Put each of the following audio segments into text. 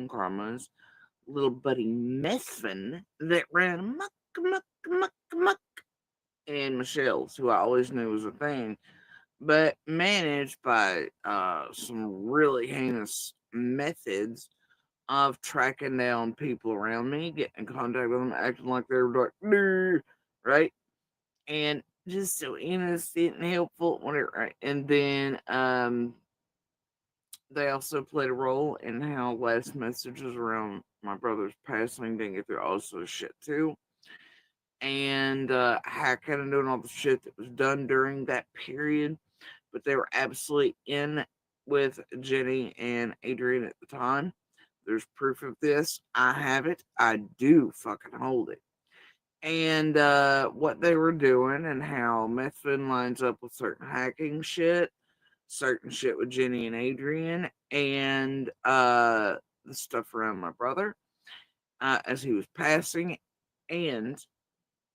and Karma's little buddy Methvin that ran muck in Michelle's, who I always knew was a thing, but managed by some really heinous methods of tracking down people around me, getting in contact with them, acting like they were like, "Nah," right? And just so innocent and helpful, whatever. Right? And then they also played a role in how last messages around my brother's passing didn't get through also shit too. And hacking and doing all the shit that was done during that period. But they were absolutely in with Jenny and Adrian at the time. There's proof of this. I have it. I do fucking hold it. And what they were doing and how Methvin lines up with certain hacking shit, certain shit with Jenny and Adrian, and the stuff around my brother as he was passing, and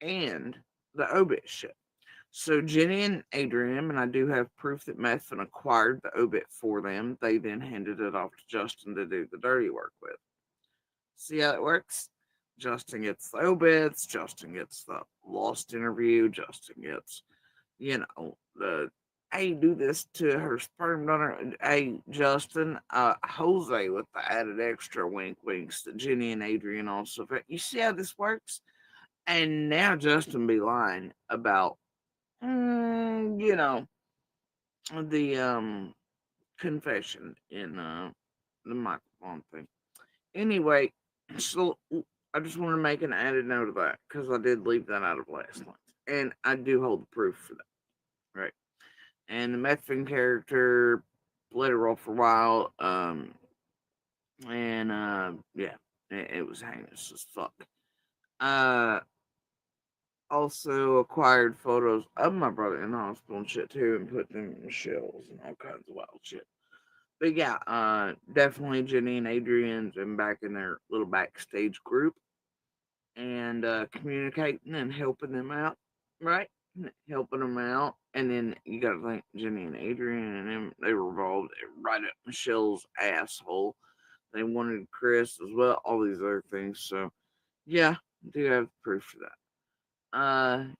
and the obit shit. So Jenny and Adrian, and I do have proof that Methvin acquired the obit for them. They then handed it off to Justin to do the dirty work with. See how it works? Justin gets the obits, Justin gets the lost interview, Justin gets, the hey, do this to her sperm donor. Hey, Justin, Jose with the added extra wink winks that Jenny and Adrian also. You see how this works? And now Justin be lying about, you know, the confession in the microphone thing. Anyway, so I just want to make an added note of that because I did leave that out of last night, and I do hold the proof for that, right? And the Methvin character played a role for a while, and yeah, it was heinous as fuck. Uh, Also acquired photos of my brother in the hospital and shit too, and put them in shells and all kinds of wild shit. But yeah, definitely Jenny and Adrian's been back in their little backstage group and communicating and helping them out, right? Helping them out. And then you got to think Jenny and Adrian and them, they revolved right up Michelle's asshole. They wanted Chris as well, all these other things. So, yeah, do have proof for that.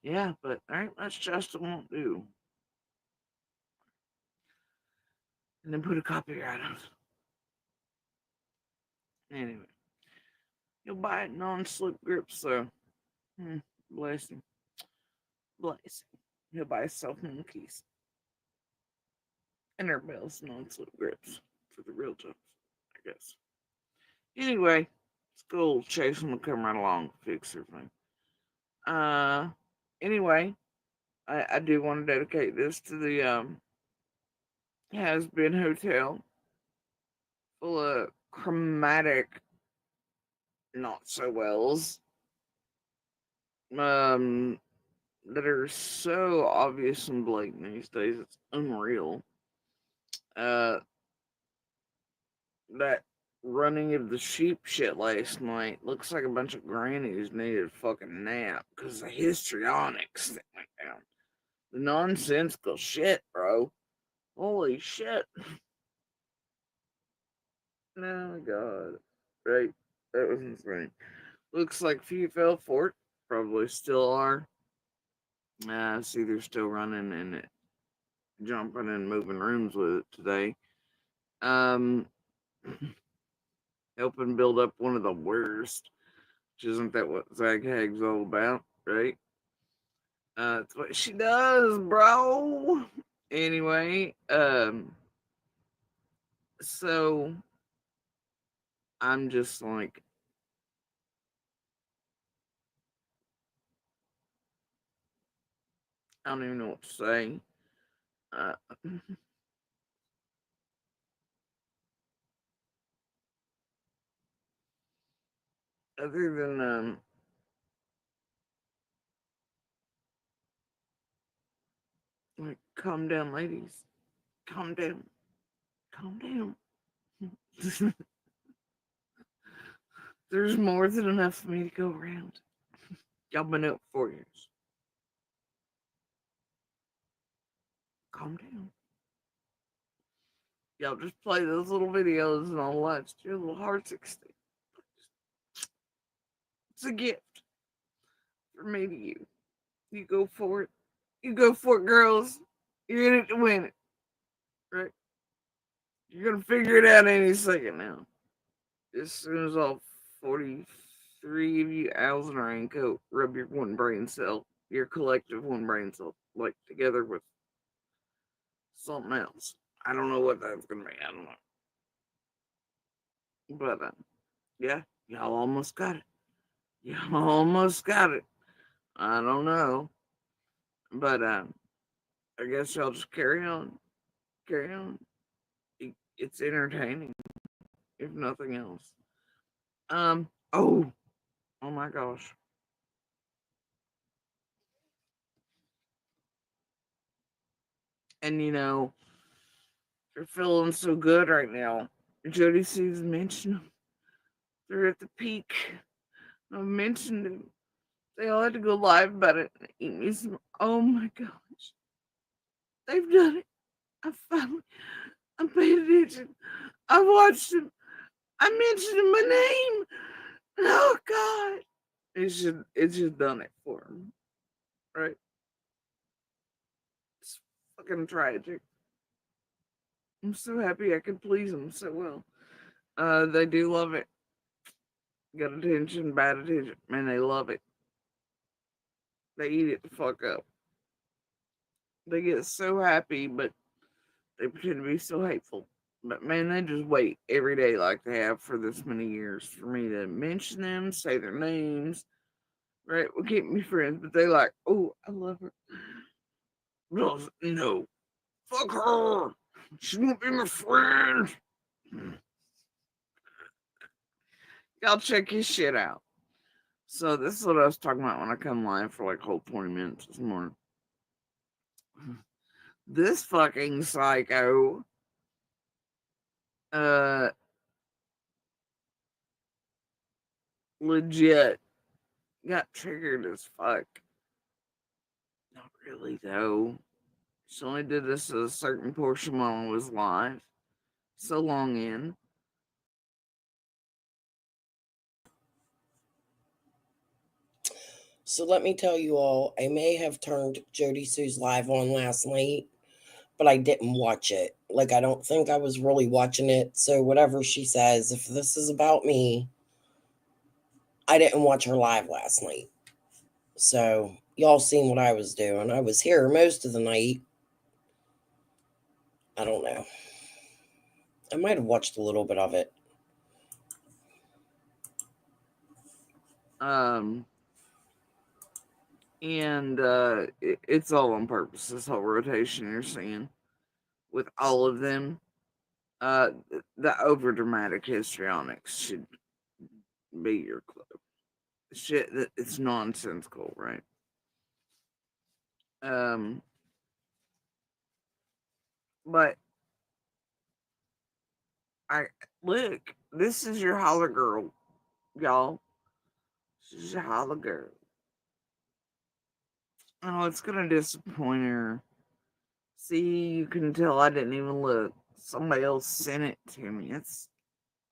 Yeah, but all right, that's just won't do. And then put a copyright on it. Anyway, you'll buy it non-slip grips, so bless him. Bless him. He'll buy himself monkeys. And their bells non-slip grips for the real jokes, I guess. Anyway, school Chasing will come right along, fix everything. Uh, anyway, I do want to dedicate this to the Has Been Hotel, full of chromatic not so wells. Um, that are so obvious and blatant these days. It's unreal. Uh, that running of the sheep shit last night looks like a bunch of grannies needed a fucking nap because the histrionics that went down. The nonsensical shit, bro. Holy shit. Oh, God. Right. That was insane. Looks like few fell for it. Probably still are. See, they're still running and jumping and moving rooms with it today. Um, helping build up one of the worst. Which isn't that what Zag Hag's all about, right? That's what she does, bro. Anyway, so I'm just like, I don't even know what to say. Uh, other than like, calm down, ladies. Calm down. Calm down. There's more than enough for me to go around. Y'all been up 4 years. Calm down. Y'all just play those little videos and I'll watch your little hearts extend. It's a gift from me to you. You go for it. You go for it, girls. You're in it to win it, right? You're gonna figure it out any second now. As soon as all 43 of you owls in a raincoat rub your one brain cell, your collective one brain cell, like together with something else. I don't know what that's gonna be. I don't know. But yeah, y'all almost got it. Y'all almost got it. I don't know. But I guess y'all just carry on. Carry on. It's entertaining, if nothing else. Oh, oh my gosh. And you're feeling so good right now. Jody Sue's mentioned them. They're at the peak. I've mentioned them. They all had to go live about it and eat me some. Oh my gosh. They've done it. I'm paying attention. I watched them. I mentioned him my name. Oh God. It's just done it for him. Right? It's fucking tragic. I'm so happy I could please them so well. They do love it. Good attention, bad attention. Man, they love it. They eat it the fuck up. They get so happy, but they pretend to be so hateful. But man, they just wait every day like they have for this many years for me to mention them, say their names, right? Will keep me friends, but they like, oh, I love her. No, fuck her. She won't be my friend. Y'all check his shit out. So this is what I was talking about when I come live for like whole 20 minutes this morning. This fucking psycho uh legit got triggered as fuck. Not really though. She only did this a certain portion while I was live. So long in. So let me tell you all, I may have turned Jody Sue's live on last night, but I didn't watch it. Like, I don't think I was really watching it. So, whatever she says, if this is about me, I didn't watch her live last night. So, y'all seen what I was doing. I was here most of the night. I don't know. I might have watched a little bit of it. Um and it's all on purpose, this whole rotation you're seeing with all of them. The over dramatic histrionics should be your clue. Shit that it's nonsensical, right? Um, but I look, this is your holler girl, y'all. This is your holler girl. Oh, it's gonna disappoint her. See, you can tell I didn't even look. Somebody else sent it to me. It's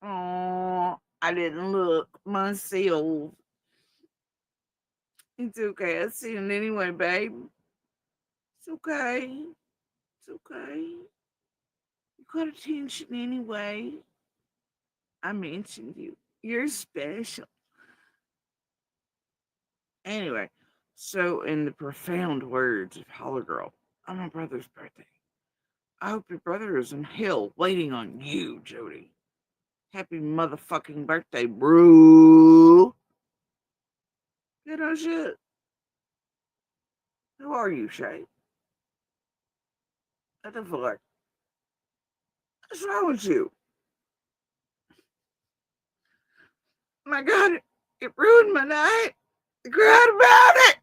oh, I didn't look myself. It's okay. I see it anyway, babe. It's okay. It's okay. You got attention anyway. I mentioned you. You're special. Anyway, so in the profound words of Holler Girl, on my brother's birthday, I hope your brother is in hell waiting on you, Jody. Happy motherfucking birthday, bro. You know shit. Who are you, Shay? What the fuck? What's wrong with you? My God, it ruined my night. I cried about it.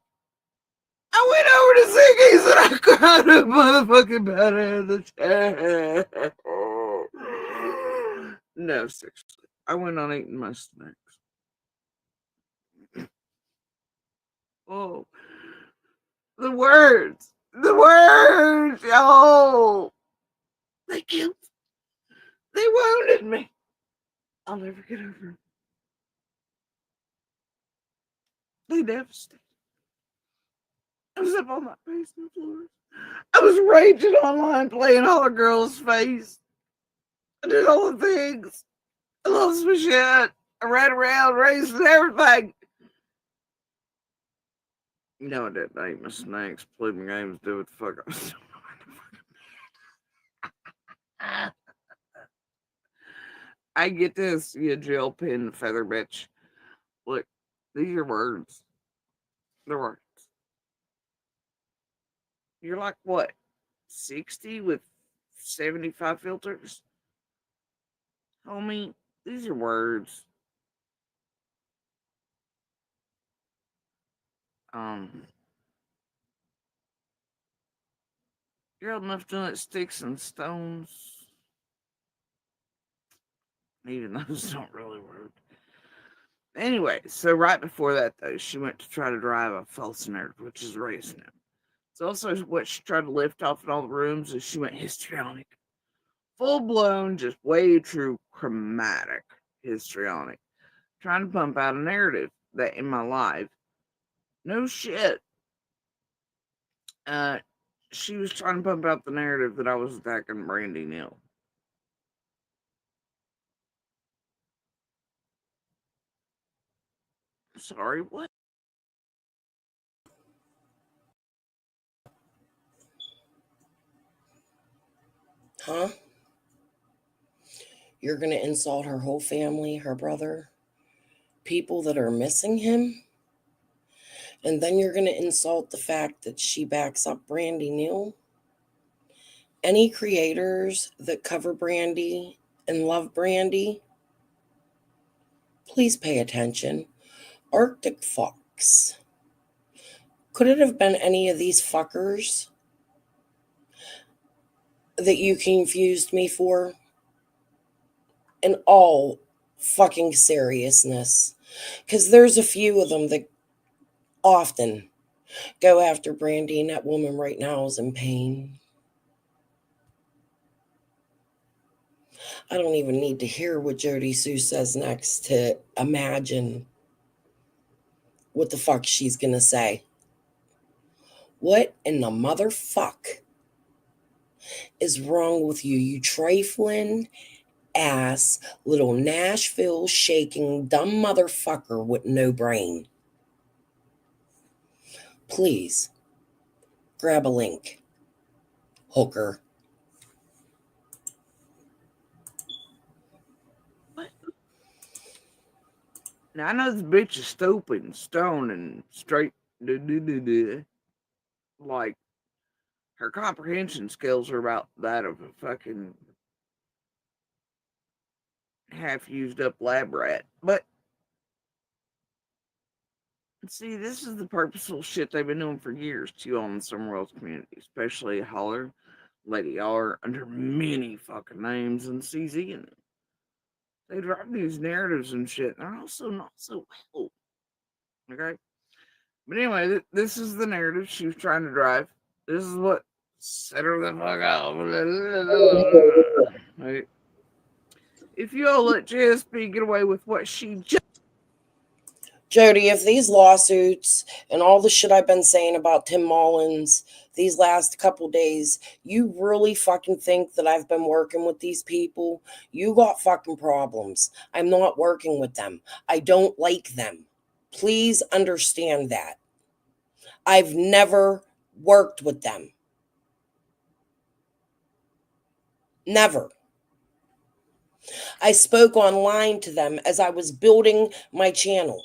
I went over to Ziggy's and I cried a motherfucking about it in the chair. No, seriously. I went on eating my snacks. Oh, the words. The words, y'all. They killed. They wounded me. I'll never get over it. They devastated. I was up on my basement floor. I was raging online, playing all the girls' face. I did all the things. I lost my shit. I ran around, racing everything. No, I didn't. I ate my snacks, played my games, do what the fuck I was doing. I get this, you jail pin feather bitch. Look, these are words. They're words. You're like what? 60 with 75 filters? Homie, these are words. Um, you're old enough to know that sticks and stones, even those don't really work. Anyway, so right before that, though, she went to try to drive a false narrative, which is racing him. It's also what she tried to lift off in all the rooms, is she went histrionic. Full blown, just way too chromatic histrionic. Trying to pump out a narrative that in my life, no shit, uh, she was trying to pump out the narrative that I was attacking Brandy Neal. Sorry, what? Huh? You're going to insult her whole family, her brother, people that are missing him? And then you're going to insult the fact that she backs up Brandy Neal? Any creators that cover Brandy and love Brandy, please pay attention. Arctic Fox. Could it have been any of these fuckers that you confused me for? In all fucking seriousness. Because there's a few of them that often go after Brandy, and that woman right now is in pain. I don't even need to hear what Jody Sue says next to imagine what the fuck she's gonna say. What in the motherfuck is wrong with you, you trifling ass little Nashville shaking dumb motherfucker with no brain? Please grab a link, hooker. What? Now I know this bitch is stupid and stoned and straight. Like, her comprehension skills are about that of a fucking half used up lab rat. But see, this is the purposeful shit they've been doing for years too on the Summer World's community, especially Holler, Lady R, under many fucking names, and CZ in them. They drive these narratives and shit, and they're also not so well. Okay? But anyway, this is the narrative she was trying to drive. This is what set her the fuck out. Right? If you all let JSP get away with what she just. Jody, if these lawsuits and all the shit I've been saying about Tim Mullins these last couple days, you really fucking think that I've been working with these people? You got fucking problems. I'm not working with them. I don't like them. Please understand that. I've never worked with them. Never. I spoke online to them as I was building my channel.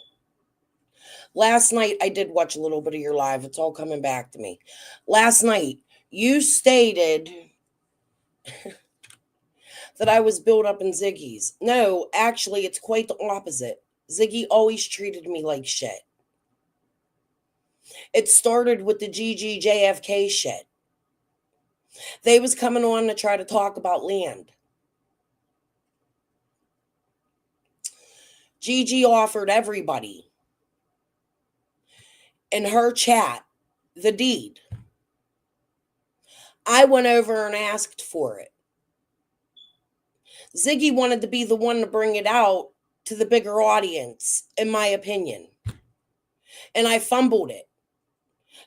Last night, I did watch a little bit of your live. It's all coming back to me. Last night, you stated that I was built up in Ziggy's. No, actually, it's quite the opposite. Ziggy always treated me like shit. It started with the GGJFK shit. They was coming on to try to talk about land. Gigi offered everybody in her chat the deed. I went over and asked for it. Ziggy wanted to be the one to bring it out to the bigger audience, in my opinion. And I fumbled it.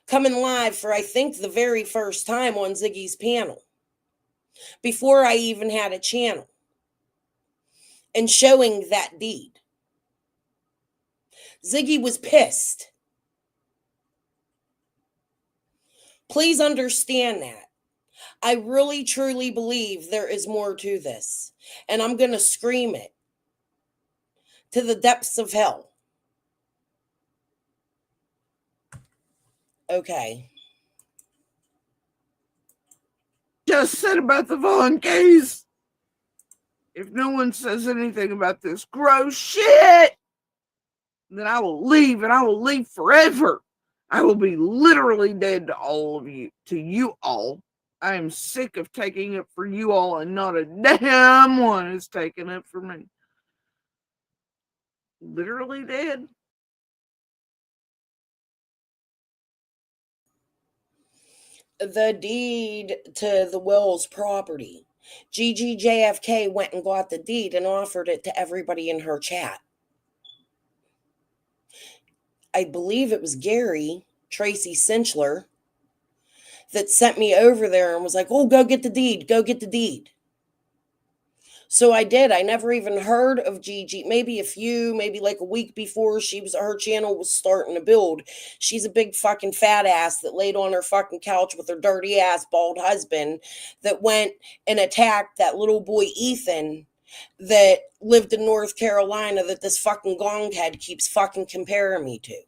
Coming live for, I think, the very first time on Ziggy's panel, before I even had a channel, and showing that deed. Ziggy was pissed. Please understand that. I really, truly believe there is more to this. And I'm going to scream it to the depths of hell. Okay. Just said about the Vaughn case. If no one says anything about this gross shit, then I will leave, and I will leave forever. I will be literally dead to all of you, to you all. I am sick of taking it for you all, and not a damn one is taking it for me. Literally dead? The deed to the Wills property. GGJFK went and got the deed and offered it to everybody in her chat. I believe it was Gary, Tracy Cinchler, that sent me over there and was like, oh, go get the deed, go get the deed. So I did. I never even heard of Gigi. Maybe like a week before her channel was starting to build. She's a big fucking fat ass that laid on her fucking couch with her dirty ass bald husband that went and attacked that little boy Ethan that lived in North Carolina that this fucking gong head keeps fucking comparing me to.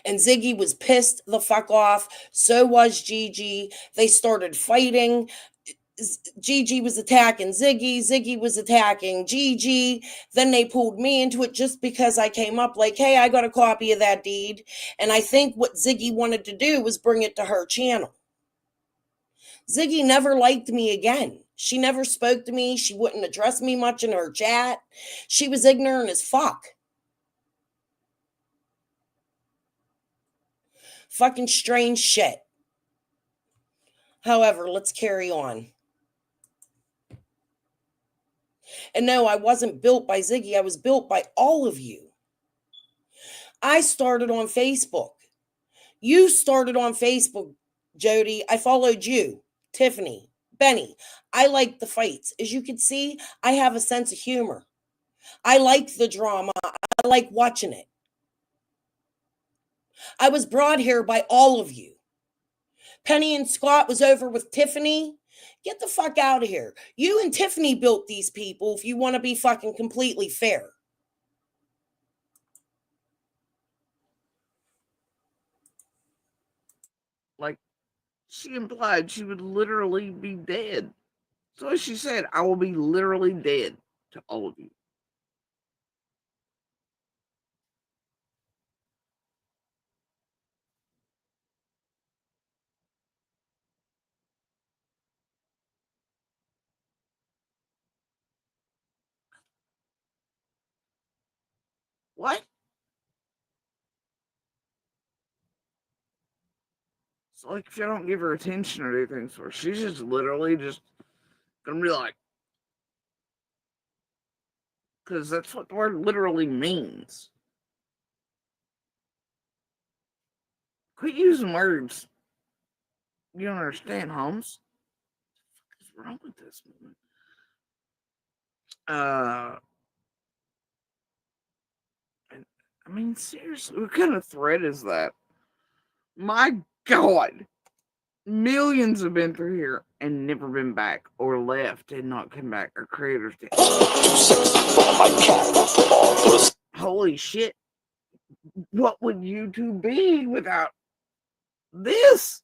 And Ziggy was pissed the fuck off. So was Gigi. They started fighting. Gigi was attacking Ziggy. Ziggy was attacking Gigi. Then they pulled me into it just because I came up like, hey, I got a copy of that deed. And I think what Ziggy wanted to do was bring it to her channel. Ziggy never liked me again. She never spoke to me. She wouldn't address me much in her chat. She was ignorant as fuck. Fucking strange shit. However, let's carry on. And no, I wasn't built by Ziggy. I was built by all of you. I started on Facebook. You started on Facebook, Jody. I followed you, Tiffany, Benny. I like the fights. As you can see, I have a sense of humor. I like the drama. I like watching it. I was brought here by all of you. Penny and Scott was over with Tiffany. Get the fuck out of here. You and Tiffany built these people if you want to be fucking completely fair. Like, she implied she would literally be dead. So as she said, I will be literally dead to all of you. What? So like if you don't give her attention or anything, so she's just literally just gonna be like, because that's what the word literally means. Quit using words you don't understand, Holmes. What's wrong with this woman? Uh, I mean, seriously, what kind of threat is that? My God, millions have been through here and never been back, or left and not come back, or creators did. Holy shit! What would YouTube be without this?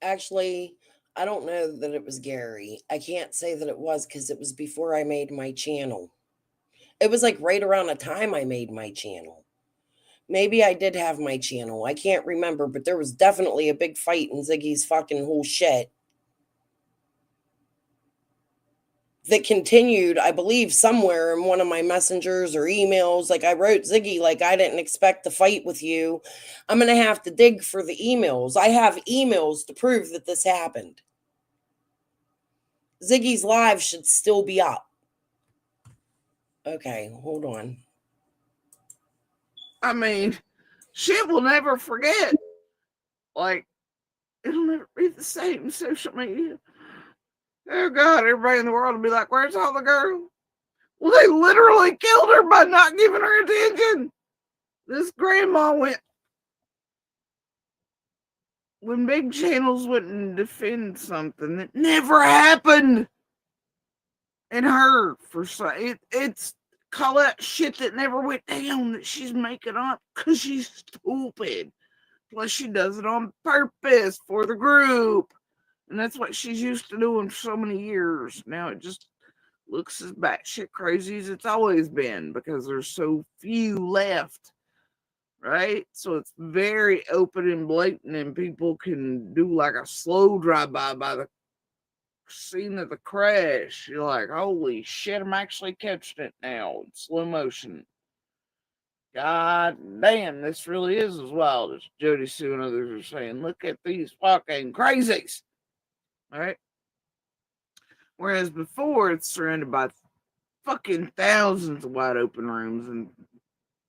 Actually, I don't know that it was Gary. I can't say that it was because it was before I made my channel. It was like right around the time I made my channel. Maybe I did have my channel. I can't remember, but there was definitely a big fight in Ziggy's fucking whole shit. that continued, I believe, somewhere in one of my messengers or emails. Like I wrote Ziggy, like I didn't expect to fight with you. I'm going to have to dig for the emails. I have emails to prove that this happened. Ziggy's live should still be up. Okay, hold on. I mean, shit will never forget. Like, it'll never be the same. Social media. Oh God, everybody in the world will be like, "Where's all the girls?" Well, they literally killed her by not giving her attention. This grandma went when big channels wouldn't defend something that never happened, and her for it's call that shit that never went down that she's making up because she's stupid. Plus, she does it on purpose for the group. And that's what she's used to doing for so many years. Now it just looks as batshit crazy as it's always been because there's so few left, right? So it's very open and blatant, and people can do like a slow drive by the scene of the crash. You're like, holy shit, I'm actually catching it now in slow motion. God damn, this really is as wild as Jody Sue and others are saying. Look at these fucking crazies. All right. Whereas before, it's surrounded by fucking thousands of wide open rooms and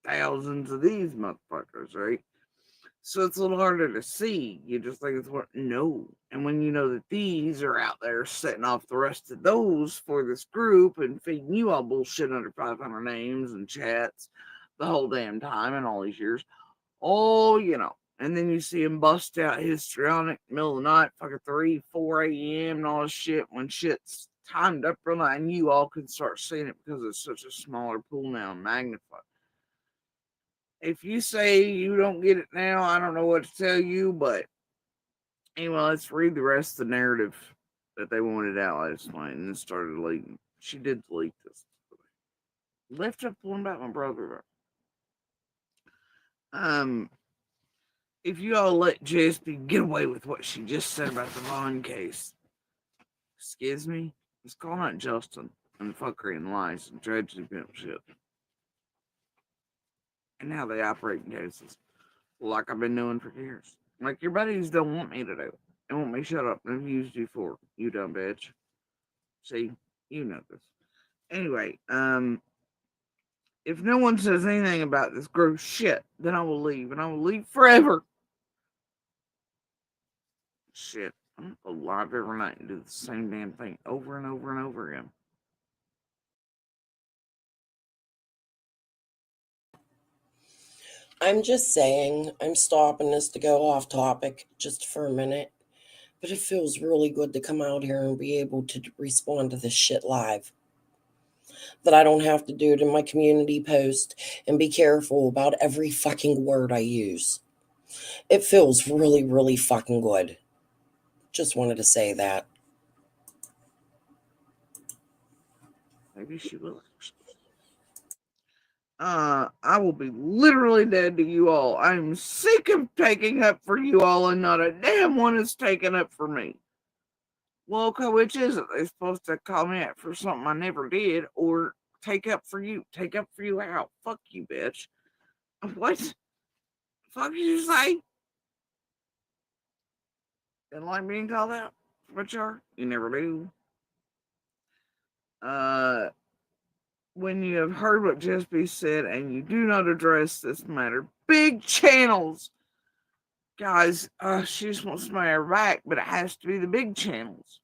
thousands of these motherfuckers, right? So it's a little harder to see. You just think it's what no. And when you know that these are out there setting off the rest of those for this group and feeding you all bullshit under 500 names and chats the whole damn time and all these years, oh, you know. And then you see him bust out histrionic middle of the night, fucking 3, 4 a.m. and all this shit when shit's timed up real night and you all can start seeing it because it's such a smaller pool now and magnified. If you say you don't get it now, I don't know what to tell you, but anyway, let's read the rest of the narrative that they wanted out last night and then started deleting. She did delete this. Left up the one about my brother. Um, if you all let JSP get away with what she just said about the Vaughn case, excuse me, it's calling out Justin and fuckery and lies and tragedy and shit. And how they operate in cases. Like I've been doing for years. Like your buddies don't want me to do it. They want me to shut up and have used you for, you dumb bitch. See, you know this. Anyway, if no one says anything about this gross shit, then I will leave, and I will leave forever. Shit, I'm gonna go live every night and do the same damn thing over and over and over again. I'm just saying, I'm stopping this to go off topic just for a minute, but it feels really good to come out here and be able to respond to this shit live. That I don't have to do it in my community post and be careful about every fucking word I use. It feels really, really fucking good. Just wanted to say that. Maybe she will actually. I will be literally dead to you all. I'm sick of taking up for you all, and not a damn one is taking up for me. Well, okay, which is it? They're supposed to call me out for something I never did, or take up for you. Take up for you out. Fuck you, bitch. What? Fuck you say? Didn't like being called out? What you are? You never do. Uh, when you have heard what just be said and you do not address this matter, big channels, guys. She just wants to marry her back, but it has to be the big channels,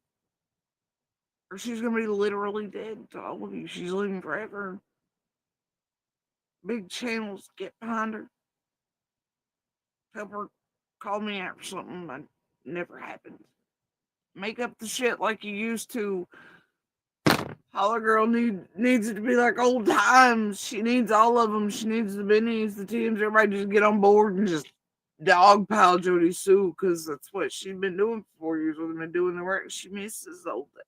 or she's gonna be literally dead to all of you. She's living forever. Big channels, get behind her. Help her call me out for something that never happened. Make up the shit like you used to. Holla Girl needs it to be like old times. She needs all of them. She needs the Bennies, the teams. Everybody just get on board and just dogpile Jody Sue because that's what she's been doing for 4 years. What they've been doing the work. She misses old days.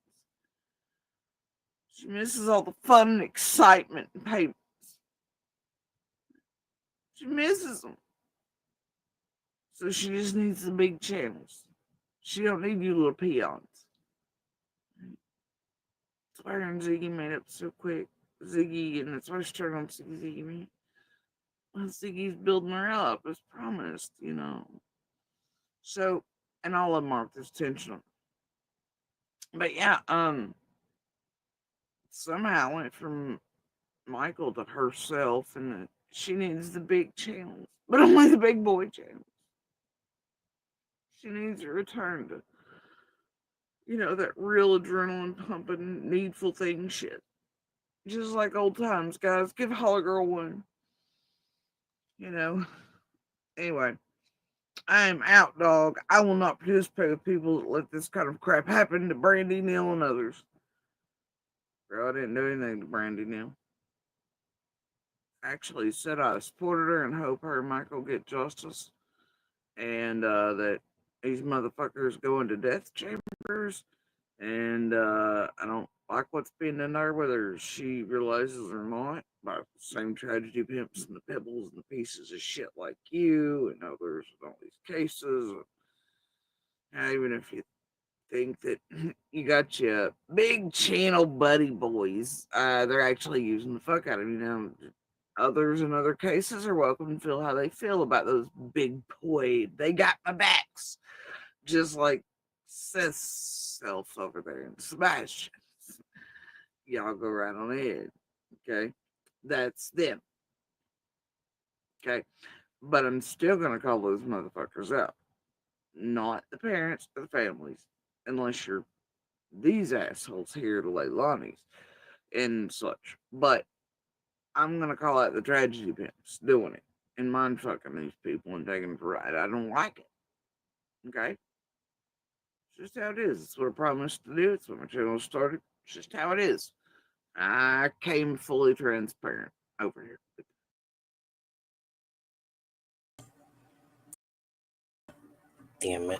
She misses all the fun and excitement and payments. She misses them. So she just needs the big channels. She don't need you little peons. That's why her and Ziggy made up so quick. Ziggy, and that's why she turned on Ziggy. Man. Well, Ziggy's building her up as promised, you know. So, and all of them marked as intentional. But yeah, somehow went from Michael to herself, and she needs the big channels, but only the big boy channels. She needs to return to, that real adrenaline pumping, needful thing shit. Just like old times, guys. Give Hollow Girl one. You know. Anyway, I am out, dog. I will not participate with people that let this kind of crap happen to Brandy, Neil, and others. Girl, I didn't do anything to Brandy, Neil. Actually said I supported her and hope her and Michael get justice, and that these motherfuckers go into death chambers. And I don't like what's being done there, whether she realizes or not. By the same tragedy pimps and the pebbles and the pieces of shit like you and others in all these cases. And even if you think that you got your big channel buddy boys, they're actually using the fuck out of you now. Others in other cases are welcome to feel how they feel about those big boy. They got my backs, just like Seth's self over there and Sebastian. Y'all go right on ahead. Okay, that's them. Okay, but I'm still gonna call those motherfuckers out, not the parents or the families, unless you're these assholes here to Leilani's and such. But I'm gonna call out the tragedy pimps doing it and mind fucking these people and taking them for a ride. I don't like it. Okay, it's just how it is. It's what I promised to do. It's what my channel started. It's just how it is. I came fully transparent over here. Damn it.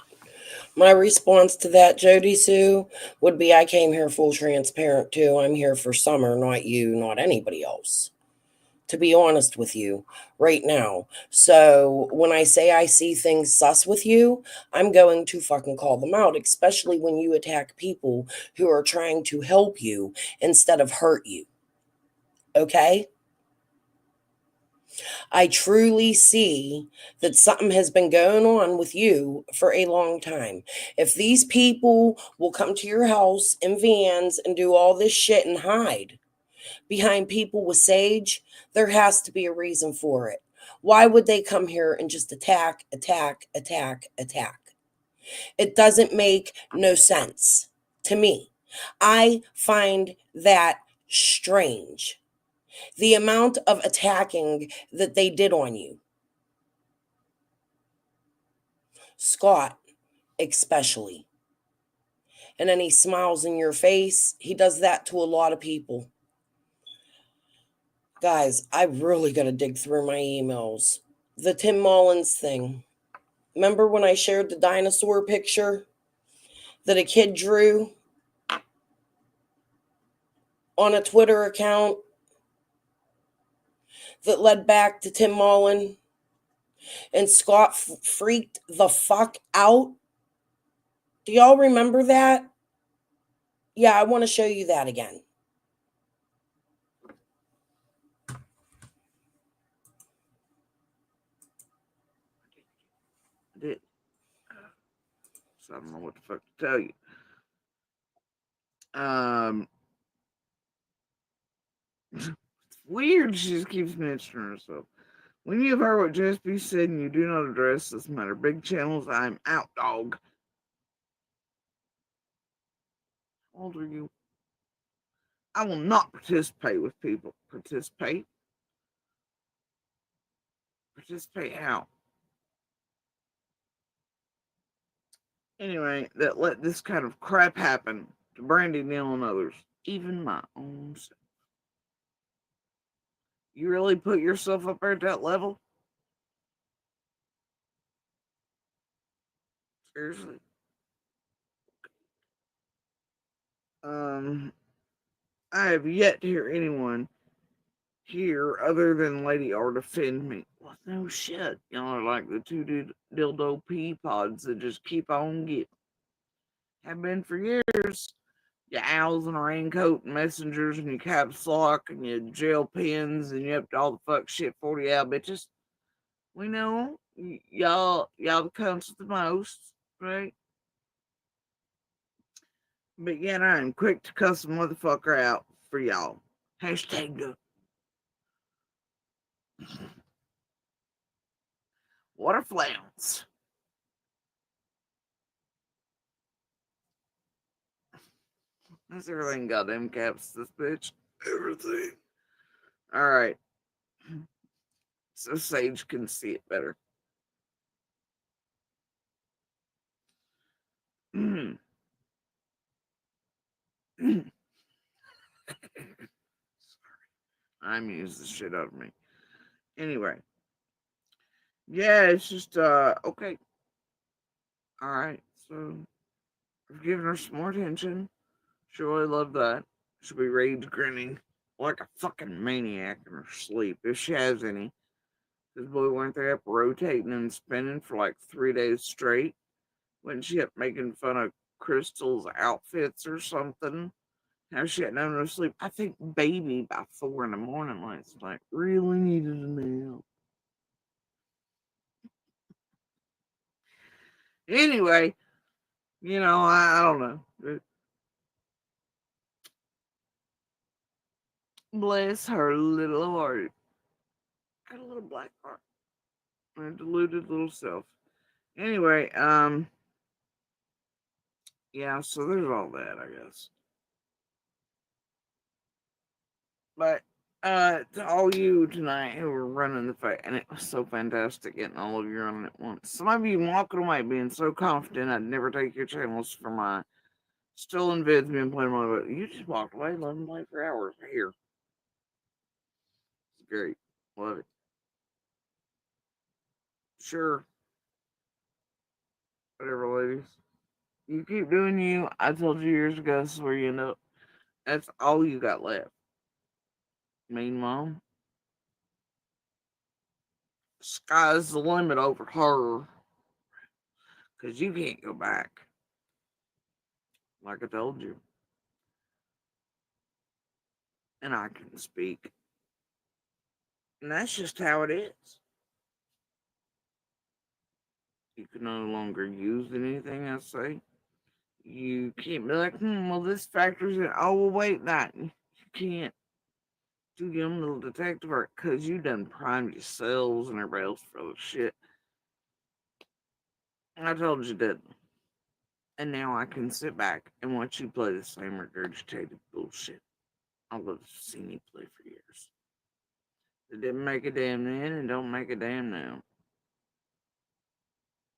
My response to that, Jody Sue, would be I came here full transparent too. I'm here for Summer, not you, not anybody else. To be honest with you right now. So when I say I see things sus with you, I'm going to fucking call them out, especially when you attack people who are trying to help you instead of hurt you. Okay? I truly see that something has been going on with you for a long time. If these people will come to your house in vans and do all this shit and hide behind people with sage, there has to be a reason for it. Why would they come here and just attack, attack, attack, attack? It doesn't make no sense to me. I find that strange. The amount of attacking that they did on you. Scott, especially. And then he smiles in your face. He does that to a lot of people. Guys, I really got to dig through my emails. The Tim Mullins thing. Remember when I shared the dinosaur picture that a kid drew on a Twitter account that led back to Tim Mullen? And Scott freaked the fuck out. Do y'all remember that? Yeah, I want to show you that again. I did. So I don't know what the fuck to tell you. Um, it's weird. She just keeps mentioning herself. When you have heard what JSP said and you do not address this matter, big channels, I'm out, dog. How old are you? I will not participate with people. Participate? Participate how? Anyway, that let this kind of crap happen to Brandy, Neil, and others, even my own self. You really put yourself up there at that level? Seriously? Um, I have yet to hear anyone here other than Lady R defend me. Well, no shit. Y'all are like the two dildo pea pods that just keep on getting. Have been for years. your owls and raincoat and messengers and your caps lock and your jail pins and you up to all the fuck shit 40 out bitches. We know y'all the cunts with the most, right? But yet I'm quick to cuss a motherfucker out for y'all. Hashtag the water flowns. That's everything goddamn caps this bitch. Everything. Alright. So Sage can see it better. I'm using the shit out of me. Anyway. Yeah, it's just okay. Alright, so I've given her some more attention. She really loved that. She'll be rage grinning like a fucking maniac in her sleep, if she has any. This boy weren't they up rotating and spinning for like 3 days straight when she up making fun of Crystal's outfits or something. How she had no sleep. I think baby by 4 in the morning last night really needed a nap. Anyway, I don't know. Bless her little heart. Got a little black heart. My deluded little self. Anyway, yeah, so there's all that, I guess. But to all you tonight who were running the fight, and it was so fantastic getting all of you running at once. Some of you walking away being so confident I'd never take your channels for my stolen vids being played on my. You just walked away, let them play for hours here. It's great, love it. Sure, whatever, ladies. You keep doing you. I told you years ago this is where you end up. That's all you got left. Mean mom. Sky's the limit over her. Because you can't go back. Like I told you. And I can speak. And that's just how it is. You can no longer use anything I say. You can't be like, well, this factors in. Oh, well, wait, that. You can't do your own little detective work because you done primed yourselves and everybody else for the shit. I told you that. And now I can sit back and watch you play the same regurgitated bullshit I've seen you play for years. It didn't make a damn then and don't make a damn now.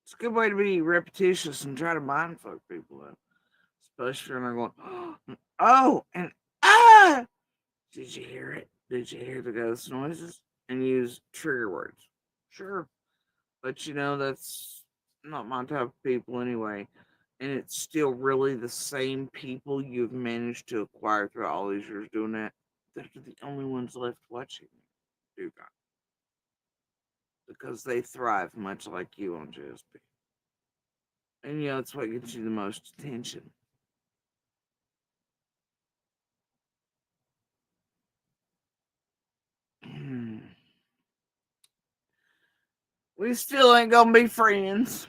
It's a good way to be repetitious and try to mind fuck people though. Especially when they're going, oh, and ah! Did you hear it? Did you hear the ghost noises? And use trigger words. Sure. But that's not my type of people anyway. And it's still really the same people you've managed to acquire through all these years doing that. That are the only ones left watching you, do that. Because they thrive much like you on JSP. And that's what gets you the most attention. We still ain't gonna be friends.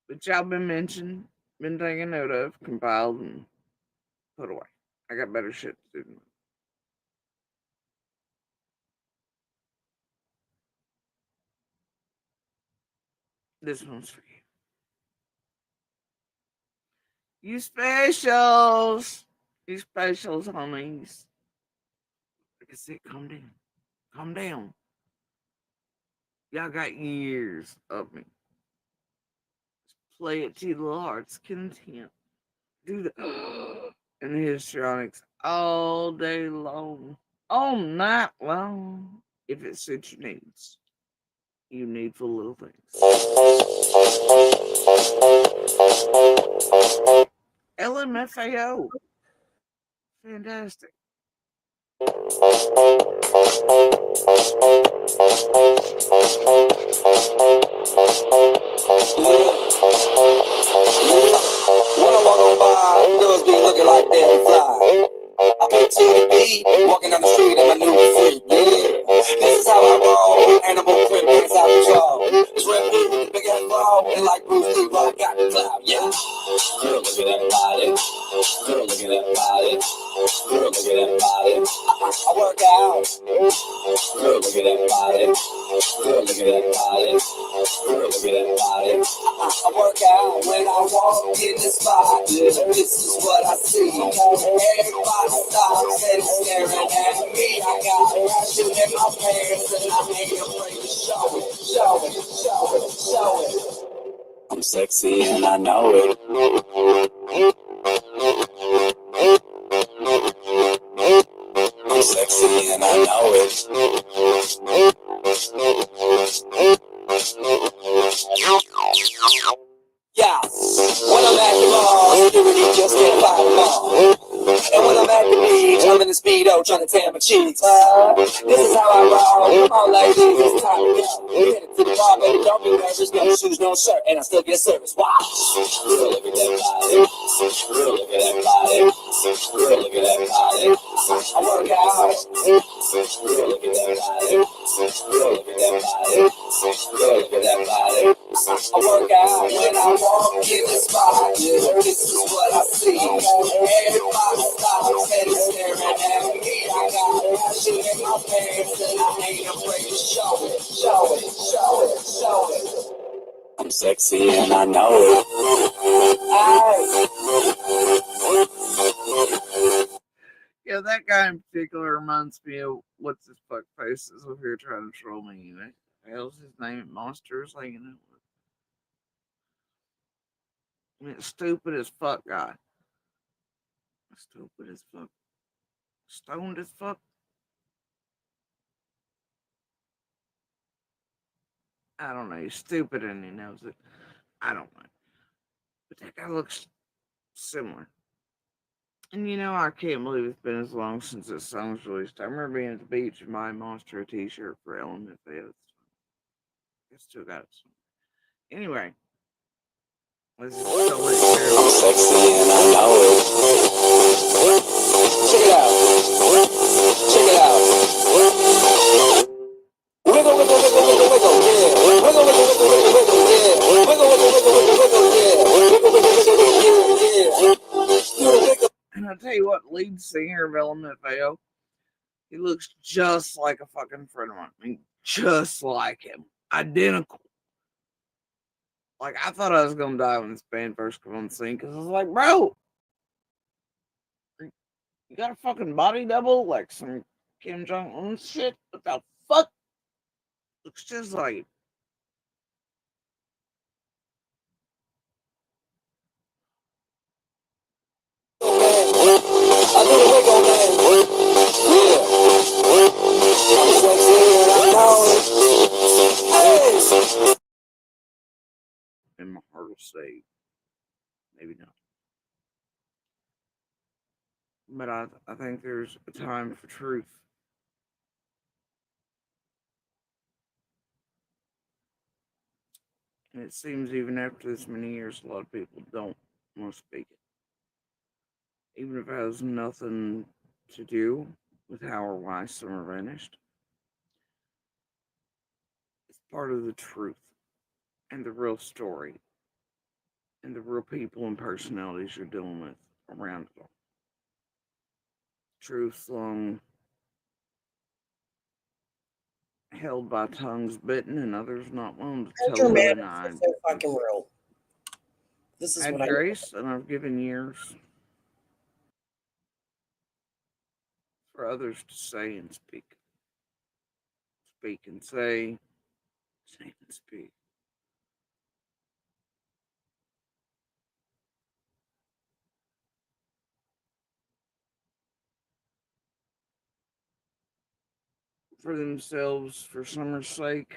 But y'all been mentioned, been taken note of, compiled, and put away. I got better shit to do than that. This one's for you. You specials. You specials, homies. Like I said, calm down. Calm down. Y'all got years of me. Play it to the heart's content. Do the and the histrionics all day long. All night long. If it suits your needs. You needful little things. LMFAO. Fantastic. is how I roll. Animal print is out control. Trip me, big ass bro, and like Bruce Lee, I got the clout. Yeah. Girl, look at that body. Girl, look at that body. Girl, look at that body. I work out. Girl, look at that body. Girl, look at that body. Girl, look at that body. I work out when I walk in the spot. This is what I see. Everybody stops and is staring at me. I got passion in my pants and I ain't afraid to show it, show it, show it, show it. I'm sexy and I know it. I'm sexy and I know it. Yeah, when I'm at the mall, security just can't find them all. And when I'm at the beach, I'm in the speedo trying to tan my cheeks. This is how I roll. Come on, ladies, it's time to go. We headed to the bar, baby, don't be nervous. No shoes, no shirt, and I still get service. Wow. Girl, look at that body. Girl, look at that body. Girl, look at that body. I work out. Girl, look at that body. Girl, look at that body. Girl, look at that body. I work out when I walk in the spot. This is what I see. Everybody stops and is staring at me. I got passion in my pants and I ain't afraid to show it, show it, show it, show it. I'm sexy and I know it. Yeah, that guy in particular reminds me of what's his fuck faces over here trying to troll me. You know, hell's his name? Monsters, like you know, I mean, stupid as fuck guy, stupid as fuck, stoned as fuck. I don't know. He's stupid and he knows it. I don't know, but that guy looks similar. And you know, I can't believe it's been as long since this song's released. I remember being at the beach and buying Monster a t-shirt for Ellen if they had. I still got it. Anyway, this is so much I'm sexy and I know it. Check it out. Check it out. Wiggle, wiggle, wiggle, wiggle, wiggle, yeah. Wiggle, wiggle, wiggle, wiggle, wiggle, yeah. Wiggle, wiggle, wiggle, wiggle, wiggle, yeah. Wiggle, wiggle, wiggle, wiggle, yeah, yeah. And I'll tell you what, lead singer of LMFAO, he looks just like a fucking friend of mine. I mean, just like him. Identical. Like, I thought I was gonna die when this band first came on the scene, because I was like, bro, you got a fucking body double? Like some Kim Jong Un shit? What the fuck? Looks just like. I do the wiggle, man. Yeah. I'm sexy and I know it. Hey. And my heart will say, maybe not. But I think there's a time for truth. And it seems even after this many years, a lot of people don't want to speak it. Even if it has nothing to do with how or why some are vanished. It's part of the truth and the real story and the real people and personalities you're dealing with around it all. Truths long held by tongues bitten and others not willing to tell Your them. And madness I is so fucking real. This is had what I know. grace and I've given years for others to say and speak. Speak and say and speak. For themselves, for summer's sake,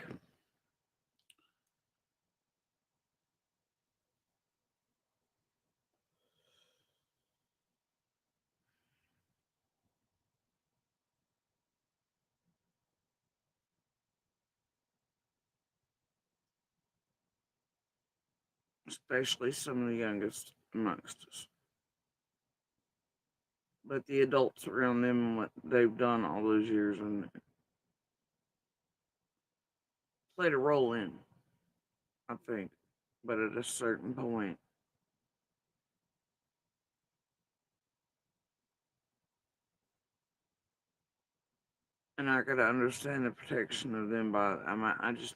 especially some of the youngest amongst us. But the adults around them and what they've done all those years, and played a role in, I think. But at a certain point, and I could understand the protection of them by, I just,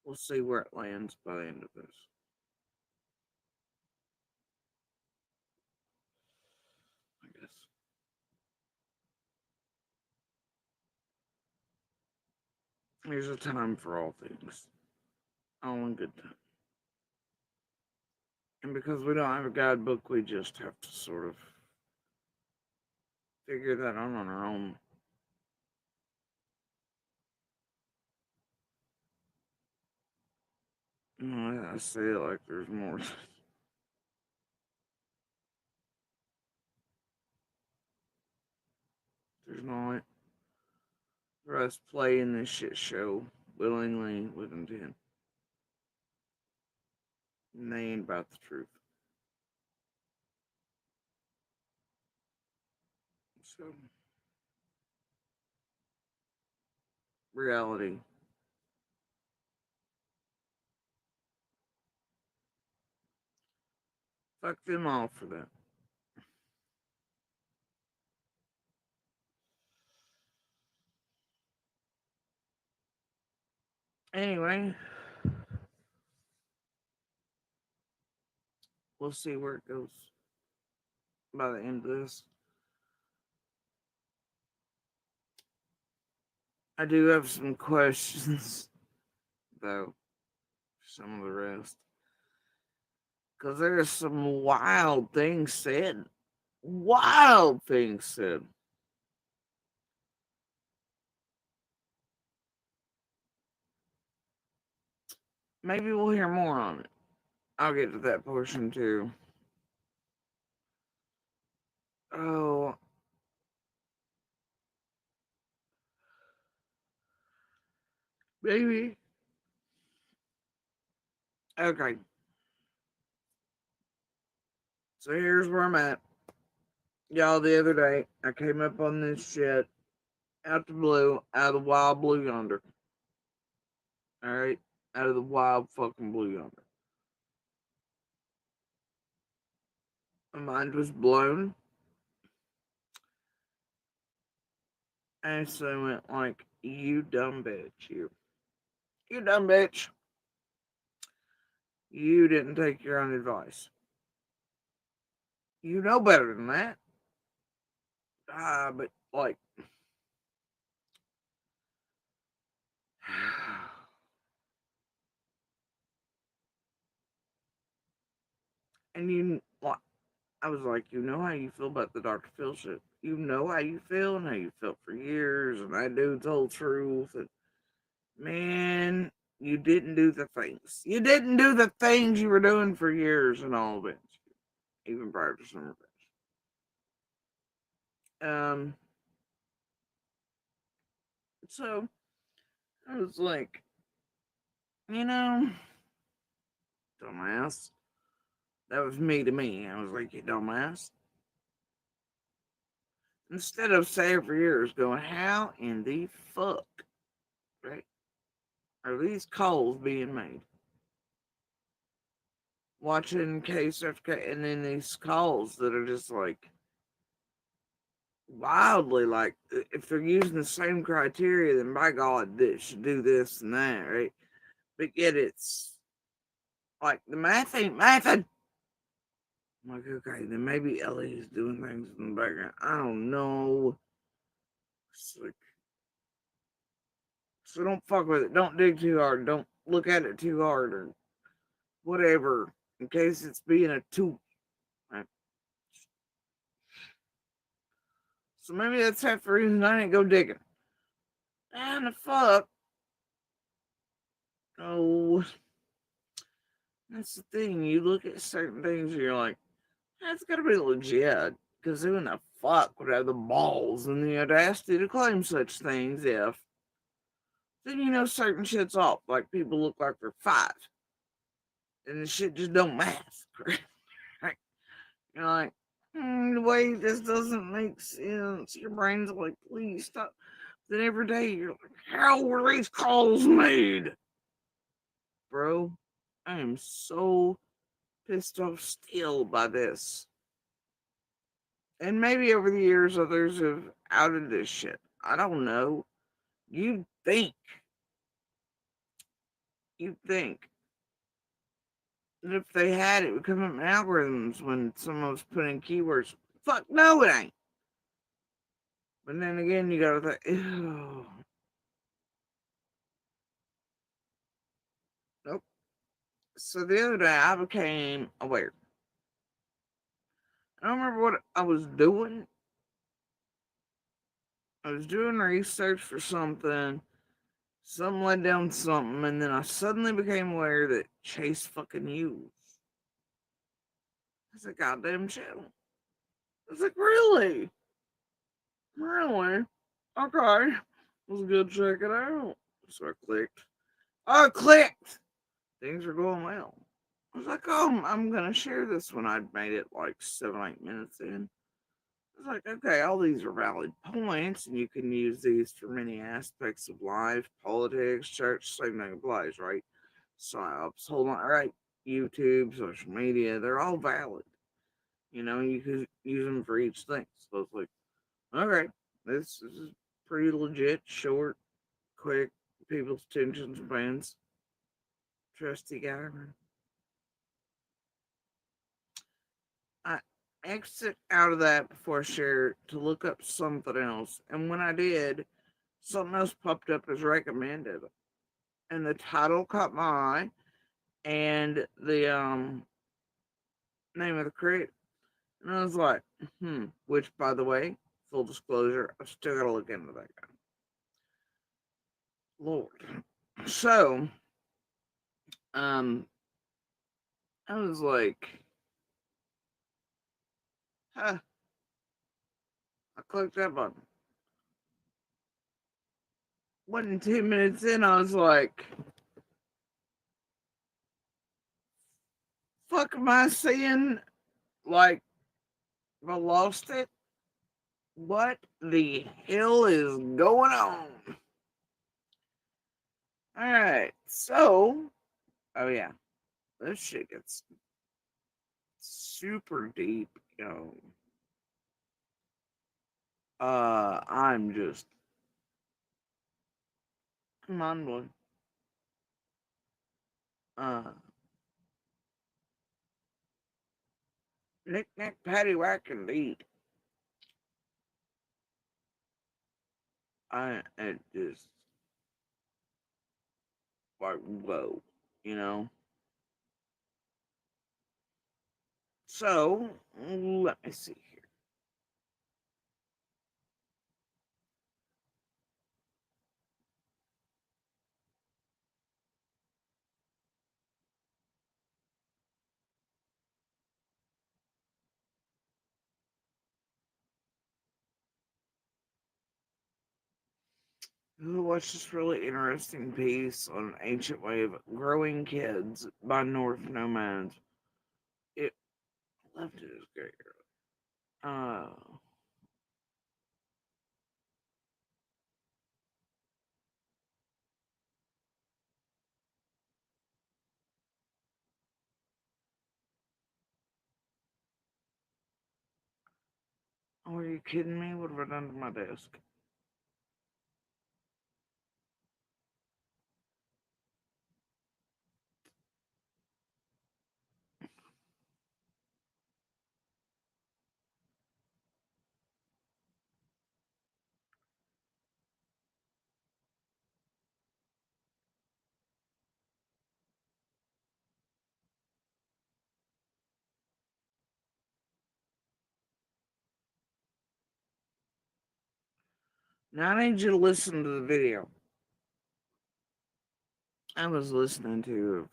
we'll see where it lands by the end of this. I guess there's a time for all things, all in good time. And because we don't have a guidebook, we just have to sort of figure that out on our own. You know, I say it like there's more. There's not. For us playing this shit show willingly with intent. And they ain't about the truth. So, reality. Fuck them all for that. Anyway, we'll see where it goes by the end of this. I do have some questions, though, for some of the rest. Because there's some wild things said. Wild things said. Maybe we'll hear more on it. I'll get to that portion too. Oh, maybe. Okay, so here's where I'm at. Y'all, the other day, I came up on this shit out the blue, out of the wild blue yonder. Alright? Out of the wild fucking blue yonder. My mind was blown. And so I went like, you dumb bitch, you. You dumb bitch. You didn't take your own advice. You know better than that. But like, and you, like, I was like, you know how you feel about the Dr. Phil shit. You know how you feel and how you felt for years, and that dude told truth. And man, you didn't do the things. You didn't do the things you were doing for years and all of it, even prior to Summer Bash. So I was like, you know, dumbass. That was me to me. I was like, you dumbass. Instead of saying for years, going, how in the fuck, right, are these calls being made? Watching case after case, and then these calls that are just like wildly like, if they're using the same criteria, then by God, this should do this and that, right? But yet it's like the math ain't mathing. I'm like, okay, then maybe Ellie is doing things in the background. I don't know. It's like, so don't fuck with it. Don't dig too hard. Don't look at it too hard or whatever, in case it's being a tool. Right? So maybe that's half the reason I didn't go digging. And the fuck. Oh, that's the thing. You look at certain things and you're like, that's gotta be legit. Because who in the fuck would have the balls and the audacity to claim such things if then you know certain shit's off. Like people look like they're five. And the shit just don't math. Right? You're like, the way this doesn't make sense. Your brain's like, please stop. Then every day you're like, how were these calls made? Bro, I am so pissed off still by this. And maybe over the years others have outed this shit. I don't know. You think, you think that if they had it would come up in algorithms when someone was putting keywords. Fuck no, it ain't. But then again, you gotta think, ew. Nope. So the other day, I became aware. I don't remember what I was doing. I was doing research for something. Something led down something, and then I suddenly became aware that Chase fucking used. It's a goddamn channel. I was like, really? Really? Okay. Let's go check it out. So I clicked. I clicked! Things were going well. I was like, oh, I'm gonna share this when I'd made it like 7, 8 minutes in. I was like, okay, all these are valid points, and you can use these for many aspects of life, politics, church, same thing applies, right? Psyops, hold on, right? YouTube, social media, they're all valid. You know, you could use them for each thing. So it's like, okay, this is pretty legit, short, quick, people's attention spans. Trusty guy. I exit out of that before I share to look up something else. And when I did, something else popped up as recommended. And the title caught my eye and the name of the creator. And I was like, which by the way, full disclosure, I still gotta look into that guy. Lord. So, um, I was like, huh, I clicked that button. Wasn't 2 minutes in, I was like, fuck am I seeing? Like, I lost it. What the hell is going on? Alright, so, oh yeah, this shit gets super deep, yo. I'm just mind blown. Uh, Knick knack, patty whack, indeed. It just like whoa, you know. So let me see here. I watched this really interesting piece on an ancient way of growing kids by North Nomads. It left it as great. Uh, oh, are you kidding me? What have I done to my desk? Now I need you to listen to the video. I was listening to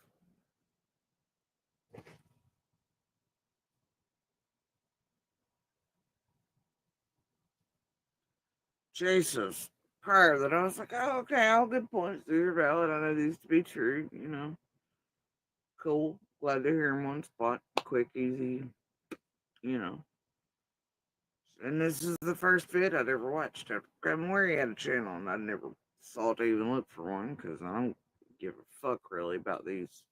Jesus prior that I was like, oh, okay, all good points. These are valid. I know these to be true. You know, cool. Glad to hear in one spot. Quick, easy. You know, And this is the first vid I'd ever watched. I'm aware he had a channel, and I never thought to even look for one because I don't give a fuck really about these,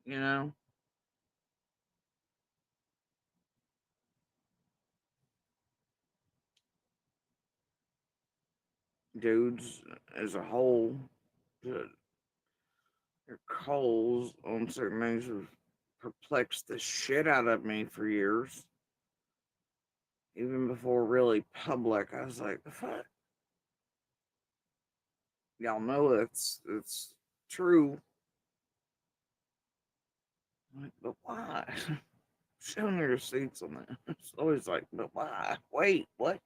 you know, dudes as a whole. Their calls on certain things have perplexed the shit out of me for years. Even before really public, I was like, the fuck? Y'all know it's true. I'm like, but why? Show me receipts on that. It's always like, but why? Wait, what?